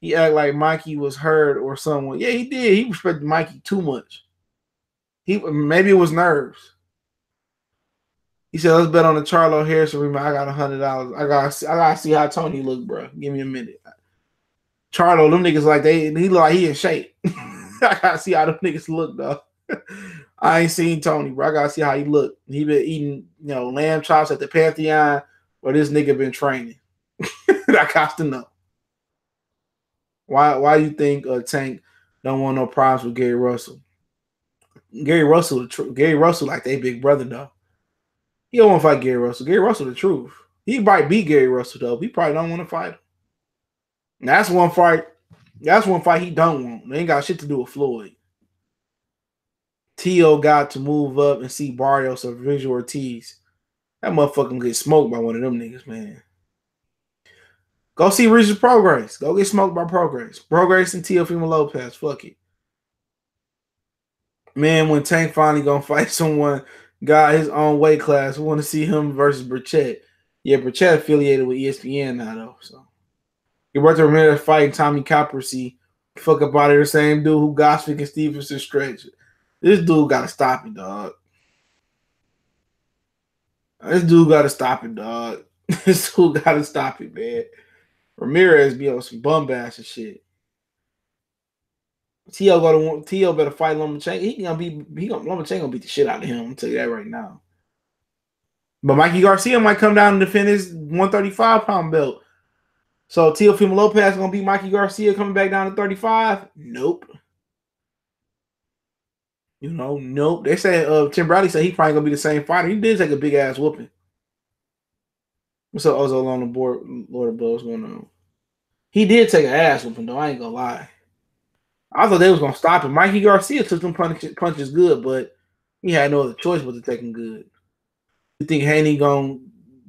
He act like Mikey was hurt or someone. Yeah, he did. He respected Mikey too much. Maybe it was nerves. He said, "Let's bet on the Charlo Harrison rematch. I got $100. I gotta see how Tony look, bro. Give me a minute." Charlo, them niggas like he look like he in shape. I gotta see how them niggas look, though. I ain't seen Tony, bro. I gotta see how he look. He been eating, lamb chops at the Pantheon, or this nigga been training. I got to know. Why you think Tank don't want no problems with Gary Russell? Gary Russell like they big brother though. He don't want to fight Gary Russell. Gary Russell the truth. He might beat Gary Russell though. He probably don't want to fight him. And that's one fight he don't want. They ain't got shit to do with Floyd. T.O. got to move up and see Barrios or Visual Ortiz. That motherfucker can get smoked by one of them niggas, man. Go see Regis Progress. Go get smoked by Progress. Progress and Teofimo Lopez. Fuck it. Man, when Tank finally gonna fight someone, got his own weight class, we want to see him versus Burchett. Yeah, Burchett affiliated with ESPN now, though. So Gilberto Ramirez fighting Tommy Caprese. Fuck up out of the same dude who Gosvick and Stevenson stretch. This dude gotta stop it, dog. This dude gotta stop it, dog. This dude gotta stop it, man. Ramirez be on some bum ass and shit. T.O. better fight Lomachenko. Lomachenko gonna beat the shit out of him. I'll tell you that right now. But Mikey Garcia might come down and defend his 135-pound belt. So Teofimo Lopez gonna beat Mikey Garcia coming back down to 35? Nope. Nope. They said Tim Bradley said he probably gonna be the same fighter. He did take a big ass whooping. What's up, Ozil on the board? Lord of Blows going on. He did take an ass whooping though. I ain't gonna lie. I thought they was gonna stop him. Mikey Garcia took them punches good, but he had no other choice but to take them good. You think Haney gonna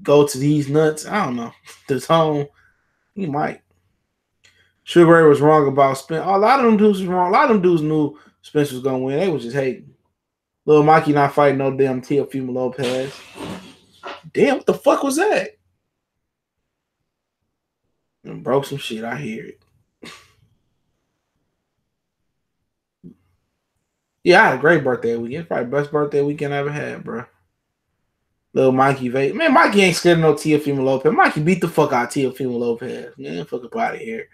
go to these nuts? I don't know. The tone, he might. Sugar Ray was wrong about Spence. A lot of them dudes was wrong. A lot of them dudes knew Spence was gonna win. They was just hating. Little Mikey not fighting no damn Teofimo Lopez. Damn, what the fuck was that? And broke some shit. I hear it. Yeah, I had a great birthday weekend. Probably best birthday weekend I ever had, bro. Little Mikey Vate. Man, Mikey ain't scared of no Teofimo Lopez. Mikey beat the fuck out of Teofimo Lopez. Man, fuck up out of here.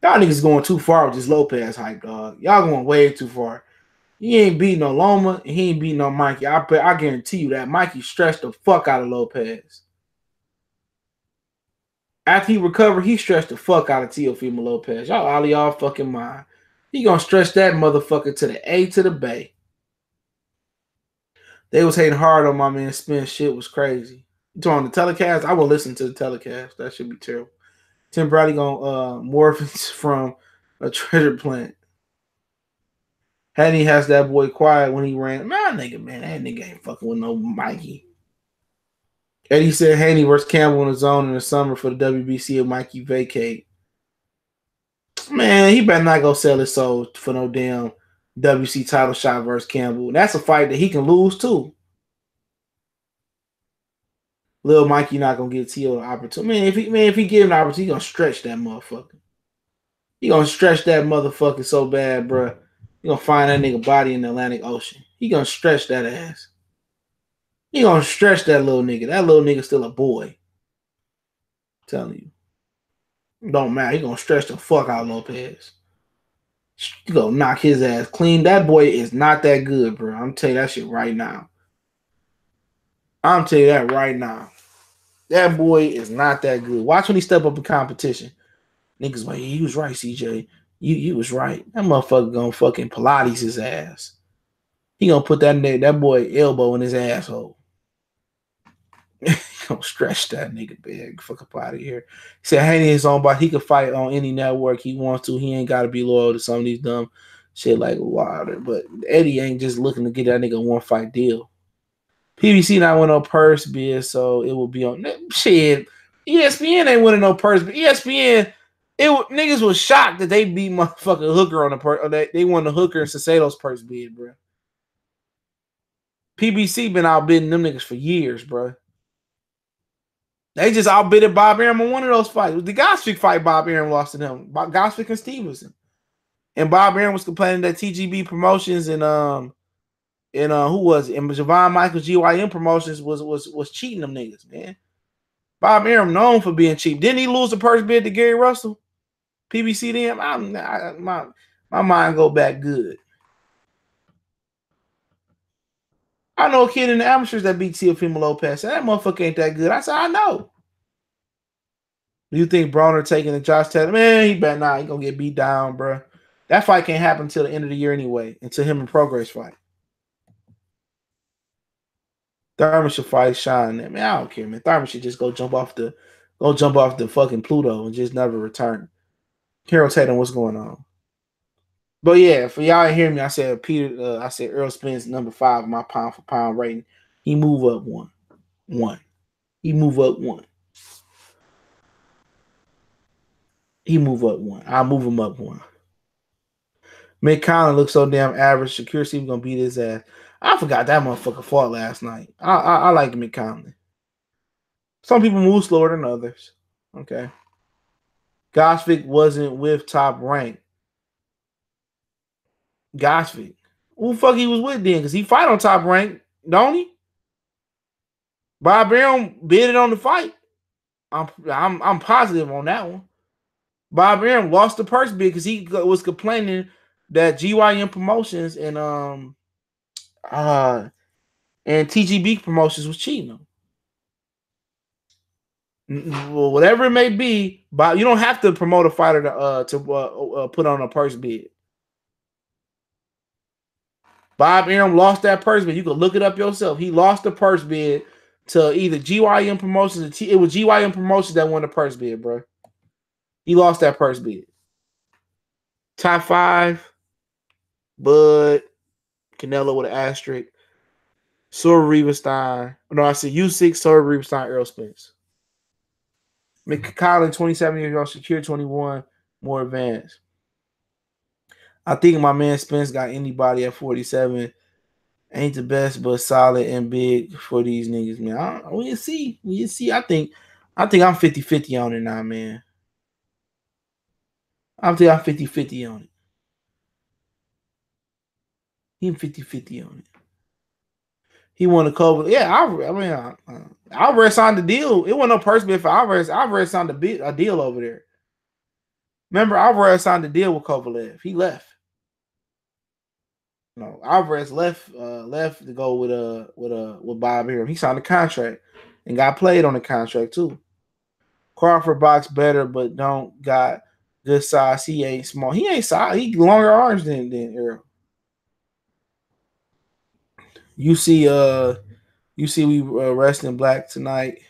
Y'all niggas going too far with this Lopez hype, dog. Y'all going way too far. He ain't beating no Loma, and he ain't beating no Mikey. I guarantee you that Mikey stretched the fuck out of Lopez. After he recovered, he stretched the fuck out of Teofimo Lopez. Y'all out of y'all fucking mind. He gonna stretch that motherfucker to the A to the Bay. They was hating hard on my man Spence. Shit was crazy. You talking the telecast? I will listen to the telecast. That should be terrible. Tim Bradley gonna morph from a treasure plant. Haney has that boy quiet when he ran. Man, that nigga ain't fucking with no Mikey. Eddie said Haney versus Campbell in the zone in the summer for the WBC if Mikey vacate. Man, he better not go sell his soul for no damn WC title shot versus Campbell. That's a fight that he can lose too. Lil Mikey not gonna get T.O. an opportunity. If he give him an opportunity, he gonna stretch that motherfucker. He gonna stretch that motherfucker so bad, bro. He gonna find that nigga body in the Atlantic Ocean. He gonna stretch that ass. He gonna stretch that little nigga. That little nigga still a boy. I'm telling you. Don't matter. He gonna stretch the fuck out of Lopez. You gonna knock his ass clean. That boy is not that good, bro. I'm telling you that shit right now. I'm telling you that right now. That boy is not that good. Watch when he step up in competition. Niggas like, he was right, CJ. You was right. That motherfucker gonna fucking Pilates his ass. He gonna put that boy elbow in his asshole. He gonna stretch that nigga big. Fuck up out of here. He said, "Hey, his own body. He could fight on any network he wants to. He ain't got to be loyal to some of these dumb shit like Wilder." But Eddie ain't just looking to get that nigga a one fight deal. PBC not win no purse bid, so it will be on shit. ESPN ain't winning no purse, but ESPN, niggas was shocked that they beat motherfucking Hooker on the purse. They won the Hooker and Sacedo's purse bid, bro. PBC been outbidding them niggas for years, bro. They just outbidded Bob Arum on one of those fights. The Geographic fight, Bob Arum lost to them. Geographic and Stevenson. And Bob Arum was complaining that TGB Promotions and who was it? And Javon Michaels GYM Promotions was cheating them niggas, man. Bob Arum known for being cheap. Didn't he lose the purse bid to Gary Russell? PBC them? My mind go back good. I know a kid in the amateurs that beat Teofimo Lopez. That motherfucker ain't that good. I said, I know. Do you think Broner taking the Josh Taylor? Man, he better not. He gonna get beat down, bro. That fight can't happen until the end of the year anyway. Until him and Progress fight. Thurman should fight Sean. Man, I don't care, man. Thurman should just go jump off the fucking Pluto and just never return. Carol Tatum, what's going on? But yeah, for y'all to hear me, I said I said Errol Spence number 5 my pound for pound rating. He move up one. He move up one. He move up one. I'll move him up one. Mick Conlon looks so damn average. Shakir Steve gonna beat his ass. I forgot that motherfucker fought last night. I like Mick Conlon. Some people move slower than others. Okay. Gosvick wasn't with Top Rank. Gosvick. Who the fuck he was with then? Because he fight on Top Rank, don't he? Bob Arum bidded on the fight. I'm positive on that one. Bob Arum lost the purse bid because he was complaining that GYM Promotions and TGB Promotions was cheating him. Well, whatever it may be, Bob, you don't have to promote a fighter to put on a purse bid. Bob Arum lost that purse bid. You can look it up yourself. He lost the purse bid to either GYM Promotions. It was GYM Promotions that won the purse bid, bro. He lost that purse bid. Top 5, Bud, Canelo with an asterisk. Sora Riebenstein. No, I said U6, Sora Riebenstein, Errol Spence. McCollin, 27 years old, Shakir, 21, more advanced. I think my man Spence got anybody at 47. Ain't the best, but solid and big for these niggas, man. We'll see. We'll see. I think I'm 50-50 on it now, man. I think I'm 50-50 on it. He's 50-50 on it. He won the cover. Yeah, Alvarez signed the deal. It wasn't no purse bid for Alvarez. Alvarez signed a deal over there. Remember, Alvarez signed a deal with Kovalev. He left. No, Alvarez left to go with Bob Arum. He signed a contract and got played on the contract too. Crawford box better, but don't got good size. He ain't small. He ain't size. He longer arms than Errol. You see we resting black tonight.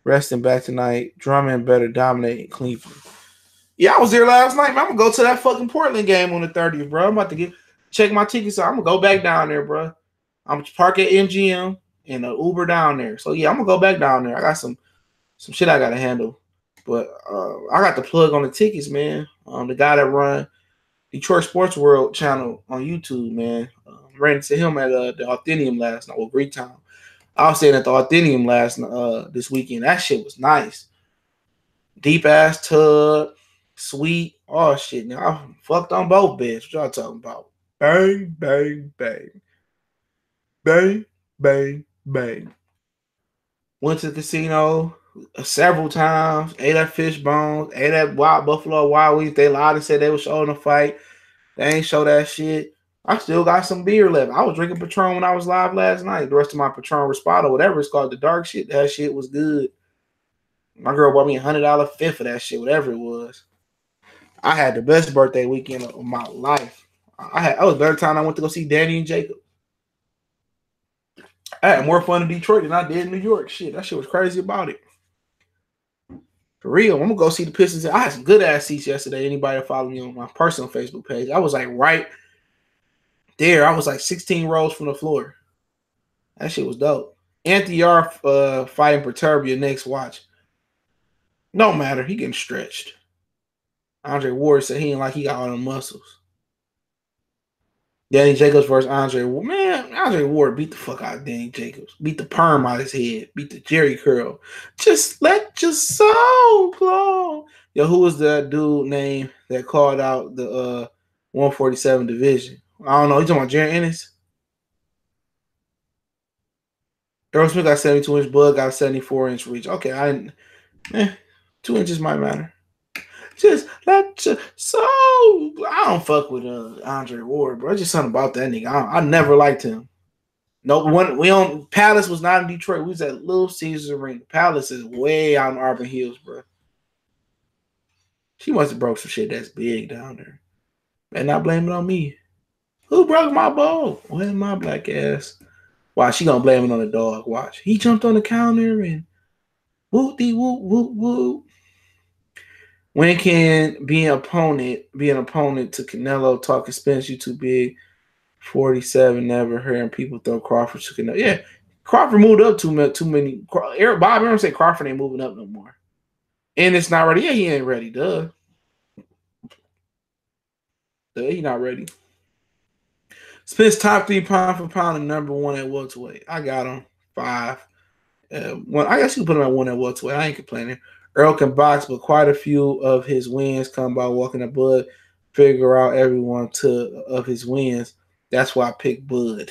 Resting back tonight. Drummond better dominate Cleveland. Yeah, I was there last night. Man, I'm gonna go to that fucking Portland game on the 30th, bro. I'm about to check my tickets out. I'm gonna go back down there, bro. I'm gonna park at MGM and an Uber down there. So yeah, I'm gonna go back down there. I got some shit I gotta handle. But I got the plug on the tickets, man. The guy that run Detroit Sports World channel on YouTube, man. Ran into him at the Authentium last night, with Greektown. I was staying at the Authentium this weekend. That shit was nice. Deep ass tub, sweet. Oh shit, now I fucked on both beds. What y'all talking about? Bang, bang, bang. Bang, bang, bang. Went to the casino several times. Ate at Fishbones. Ate at Buffalo Wild Wings. They lied and said they were showing the fight. They ain't show that shit. I still got some beer left. I was drinking Patron when I was live last night. The rest of my Patron Respado, whatever it's called, the dark shit, that shit was good. My girl bought me $100 fifth of that shit, whatever it was. I had the best birthday weekend of my life. I was better time I went to go see Danny and Jacob. I had more fun in Detroit than I did in New York. Shit, that shit was crazy about it. For real, I'm gonna go see the Pistons. I had some good ass seats yesterday. Anybody that follow me on my personal Facebook page, I was like right there. I was like 16 rows from the floor. That shit was dope. Anthony Yar fighting Perturbia next. Watch. No matter, he getting stretched. Andre Ward said he ain't like he got all the muscles. Danny Jacobs versus Andre Ward. Man, Andre Ward beat the fuck out of Danny Jacobs. Beat the perm out of his head. Beat the Jerry curl. Just let your soul glow. Yo, who was that dude name that called out the 147 division? I don't know. You talking about Jerry Ennis? Errol Smith got 72-inch, Bud got 74-inch reach. Okay, 2 inches might matter. Just let your soul. I don't fuck with Andre Ward, bro. It's just something about that nigga. I never liked him. No, Palace was not in Detroit. We was at Little Caesars Arena. Palace is way out in Auburn Hills, bro. She must have broke some shit that's big down there. And not blame it on me. Who broke my bowl? Well, my black ass. Why she gonna blame it on the dog? Watch. He jumped on the counter and whoop. When can be an opponent to Canelo talking Spence? You too big. 47. Never hearing people throw Crawford to Canelo. Yeah, Crawford moved up too many. Bob Aaron said Crawford ain't moving up no more, and it's not ready. Yeah, he ain't ready. Duh, he not ready. Spence top 3 pound for pound and number 1 at welterweight. I got him 5. I guess you can put him at 1 at welterweight. I ain't complaining. Errol can box, but quite a few of his wins come by walking the Bud. Figure out everyone of his wins. That's why I picked Bud.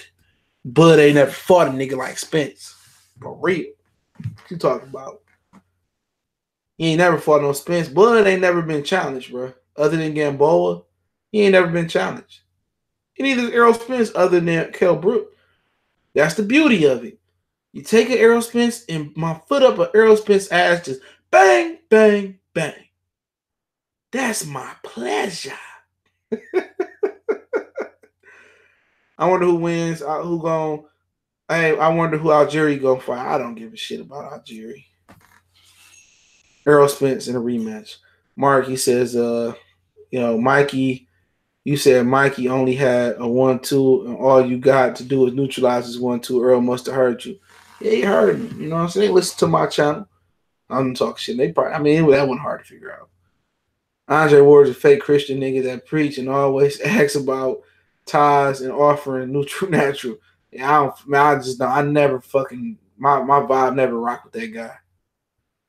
Bud ain't never fought a nigga like Spence. For real. What you talking about? He ain't never fought no Spence. Bud ain't never been challenged, bro. Other than Gamboa, he ain't never been challenged. And neither is Errol Spence other than Kell Brook. That's the beauty of it. You take an Errol Spence and my foot up an Errol Spence ass, just bang, bang, bang. That's my pleasure. I wonder who wins. Who gon'? Hey, I wonder who Algieri gonna fight. I don't give a shit about Algieri. Errol Spence in a rematch. Mark, he says, Mikey, you said Mikey only had a 1-2, and all you got to do is neutralize his 1-2. Earl must have heard you. Yeah, he heard me. You know what I'm saying? Listen to my channel. I'm talking shit. They probably, that wasn't hard to figure out. Andre Ward's a fake Christian nigga that preach and always asks about ties and offering natural. Yeah, I never fucking, my vibe never rock with that guy.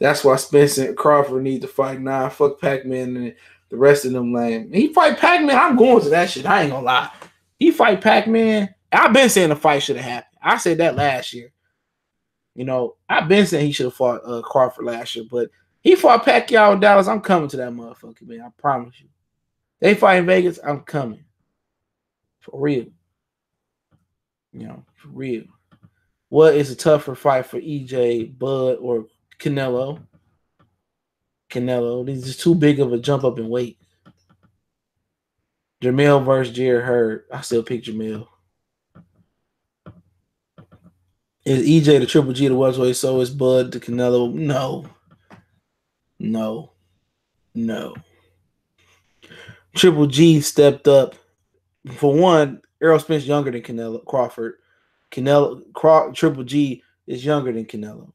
That's why Spence and Crawford need to fight now. Fuck Pac-Man and the rest of them lame. He fight Pac-Man, I'm going to that shit. I ain't gonna lie. He fight Pac-Man. I've been saying the fight should have happened. I said that last year. I've been saying he should have fought Crawford last year, but he fought Pacquiao in Dallas. I'm coming to that motherfucker, man. I promise you. They fight in Vegas, I'm coming. For real. For real. What is a tougher fight for EJ, Bud, or Canelo? This is too big of a jump up in weight. Jamel versus Jared Hurd. I still pick Jamel. Is EJ the Triple G to welterweight? So is Bud to Canelo? No. Triple G stepped up. For one, Errol Spence younger than Crawford. Triple G is younger than Canelo.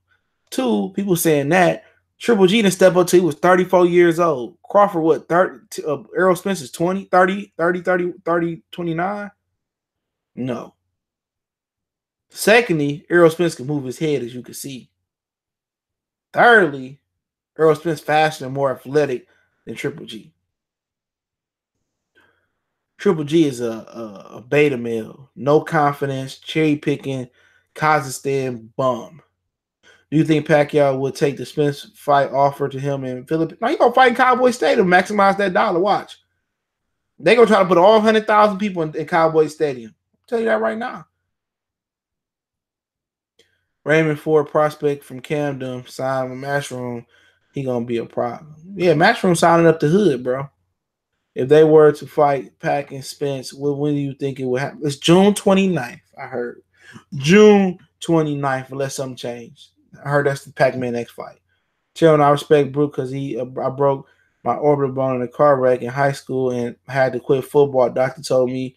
2, people saying that Triple G didn't step up till he was 34 years old. Crawford, what, 30? Errol Spence is 20, 30, 29? No. Secondly, Errol Spence can move his head, as you can see. Thirdly, Errol Spence faster and more athletic than Triple G. Triple G is a beta male. No confidence, cherry picking, Kazakhstan bum. Do you think Pacquiao would take the Spence fight offer to him in Philippines? No, he's going to fight in Cowboy Stadium, maximize that dollar. Watch. They're going to try to put all 100,000 people in Cowboy Stadium. I'll tell you that right now. Raymond Ford prospect from Camden signed with Matchroom. He going to be a problem. Yeah, Matchroom signing up the hood, bro. if they were to fight Pac and Spence, when do you think it would happen? It's June 29th, I heard. June 29th, unless something changed. I heard that's the Pac-Man next fight. Children, I respect Brook because I broke my orbital bone in a car wreck in high school and had to quit football. Doctor told me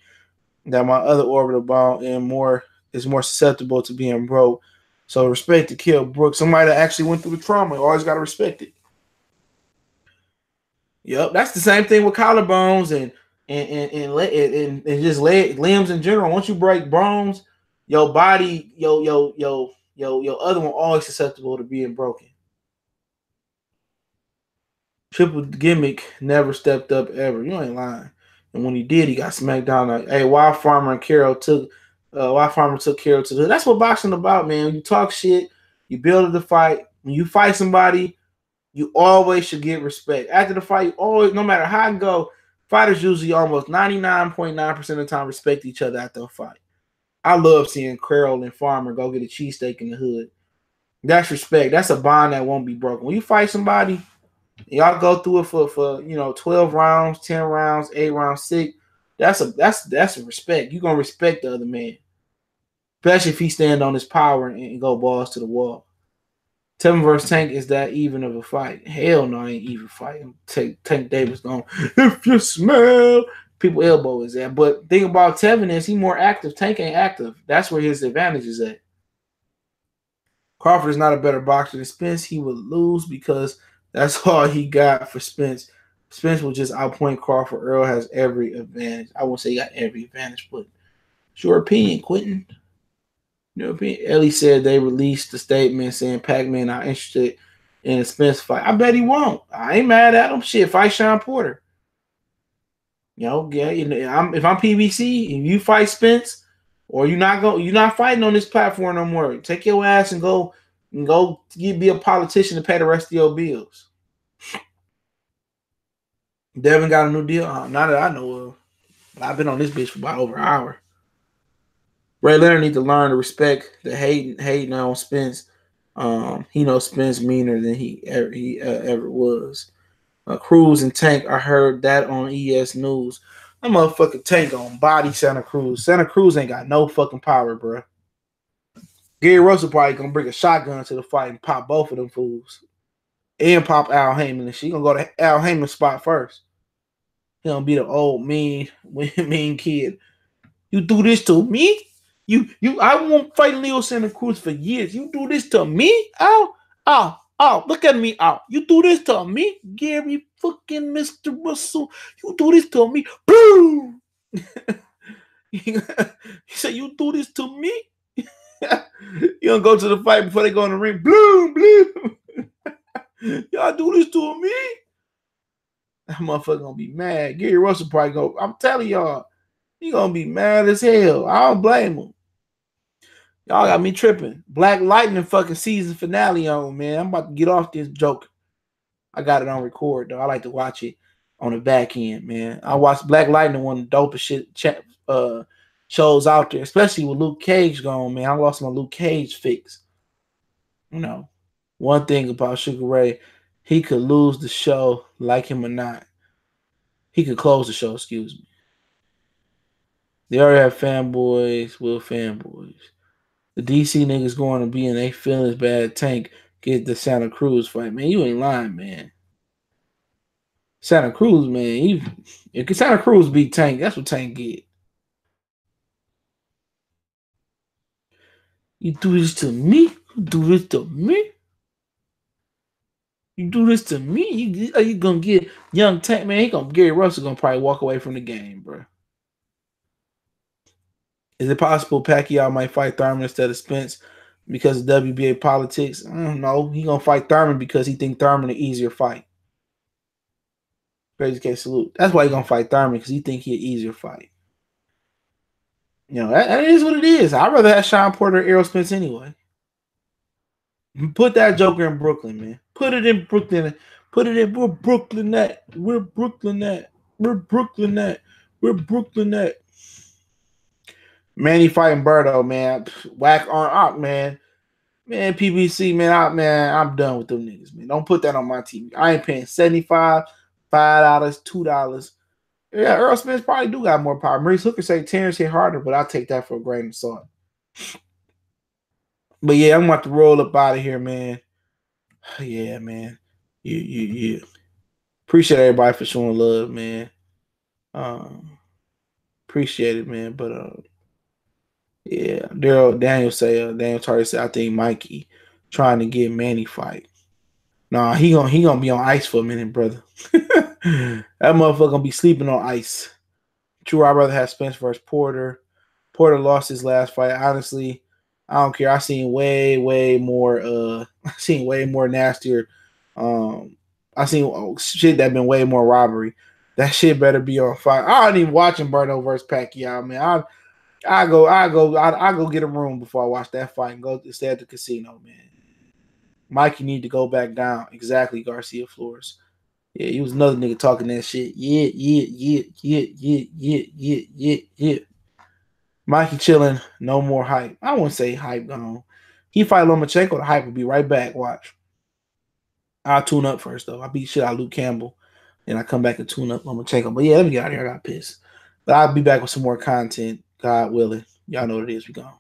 that my other orbital bone is more susceptible to being broke. So respect to kill Brook. Somebody that actually went through the trauma. You always got to respect it. Yep, that's the same thing with collarbones and just limbs in general. Once you break bones, your body, your other one always susceptible to being broken. Triple Gimmick never stepped up ever. You ain't lying. And when he did, he got smacked down. Like, hey, Wild Farmer and Carol took Carol to the. That's what boxing about, man. You talk shit, you build the fight. When you fight somebody, you always should get respect. After the fight, you always, no matter how it go, fighters usually almost 99.9% of the time respect each other after a fight. I love seeing Carol and Farmer go get a cheesesteak in the hood. That's respect. That's a bond that won't be broken. When you fight somebody, y'all go through it for 12 rounds, 10 rounds, 8 rounds, 6. That's a respect. You're gonna respect the other man. Especially if he stand on his power and go balls to the wall. Tevin versus Tank is that even of a fight? Hell no, I ain't even fighting. Tank Davis going, if you smell, people elbow is at. But thing about Tevin is he more active. Tank ain't active. That's where his advantage is at. Crawford is not a better boxer than Spence. He would lose because that's all he got for Spence. Spence will just outpoint Crawford. Errol has every advantage. I won't say he got every advantage, but it's your opinion, Quentin. Your opinion. Ellie said they released the statement saying Pac-Man not interested in a Spence fight. I bet he won't. I ain't mad at him. Shit, fight Sean Porter. If I'm PBC and you fight Spence, or you're not fighting on this platform no more. Take your ass and go be a politician to pay the rest of your bills. Devin got a new deal? Not that I know of. I've been on this bitch for about over an hour. Ray Leonard needs to learn to respect the hating on Spence. He knows Spence meaner than he ever was. Cruz and Tank, I heard that on ES News. That motherfucking Tank on body Santa Cruz. Santa Cruz ain't got no fucking power, bro. Gary Russell probably gonna bring a shotgun to the fight and pop both of them fools. And pop Al Heyman and she gonna go to Al Heyman's spot first. He gonna be the old mean kid. You do this to me? I won't fight Leo Santa Cruz for years. You do this to me? Ow, look at me. Ow. You do this to me? Gary fucking Mr. Russell. You do this to me? Boom! He said, you do this to me? You gonna go to the fight before they go in the ring? Bloom, bloom. Y'all do this to me? That motherfucker gonna be mad. Gary Russell probably go. I'm telling y'all, he gonna be mad as hell. I don't blame him. Y'all got me tripping. Black Lightning fucking season finale on, man. I'm about to get off this joke. I got it on record, though. I like to watch it on the back end, man. I watched Black Lightning, one of the dopest shit shows out there, especially with Luke Cage gone, man. I lost my Luke Cage fix. One thing about Sugar Ray, he could lose the show, like him or not. He could close the show, excuse me. They already have fanboys with fanboys. The DC niggas going to be in their feelings bad. Tank get the Santa Cruz fight. Man, you ain't lying, man. Santa Cruz, man. If Santa Cruz beat Tank, that's what Tank get. You do this to me? You do this to me? You do this to me? You gonna get young Tank, man? Gary Russell gonna probably walk away from the game, bro. Is it possible Pacquiao might fight Thurman instead of Spence because of WBA politics? I don't know. He gonna fight Thurman because he think Thurman an easier fight. Crazy case salute. That's why he gonna fight Thurman, because he think he an easier fight. That is what it is. I'd rather have Sean Porter or Errol Spence anyway. Put that joker in Brooklyn, man. Put it in Brooklyn. Put it in. We're Brooklyn at. We're Brooklyn at. We're Brooklyn at. We're Brooklyn at. Manny fighting Birdo, man. Whack on up, man. Man, PBC, man, I'm done with them niggas, man. Don't put that on my TV. I ain't paying $75, $5, $2 Yeah, Earl Spence probably do got more power. Maurice Hooker say Terence hit harder, but I'll take that for a grain of salt. But yeah, I'm about to roll up out of here, man. Yeah, man. You. Appreciate everybody for showing love, man. Appreciate it, man. But yeah, Daniel Tardy said I think Mikey trying to get Manny fight. Nah, he gonna be on ice for a minute, brother. That motherfucker gonna be sleeping on ice. True, I'd rather have Spence versus Porter. Porter lost his last fight. Honestly, I don't care. I seen way more I seen way more nastier. I seen shit that been way more robbery. That shit better be on fire. I ain't even watching Berto versus Pacquiao, man. I go get a room before I watch that fight and go stay at the casino, man. Mikey need to go back down. Exactly, Garcia Flores. Yeah, he was another nigga talking that shit. Yeah. Mikey chilling, no more hype. I wouldn't say hype gone. He fight Lomachenko, the hype will be right back. Watch. I'll tune up first though. I beat shit out of Luke Campbell. Then I come back and tune up Lomachenko. But yeah, let me get out of here. I got pissed. But I'll be back with some more content, God willing. Y'all know what it is. We gone.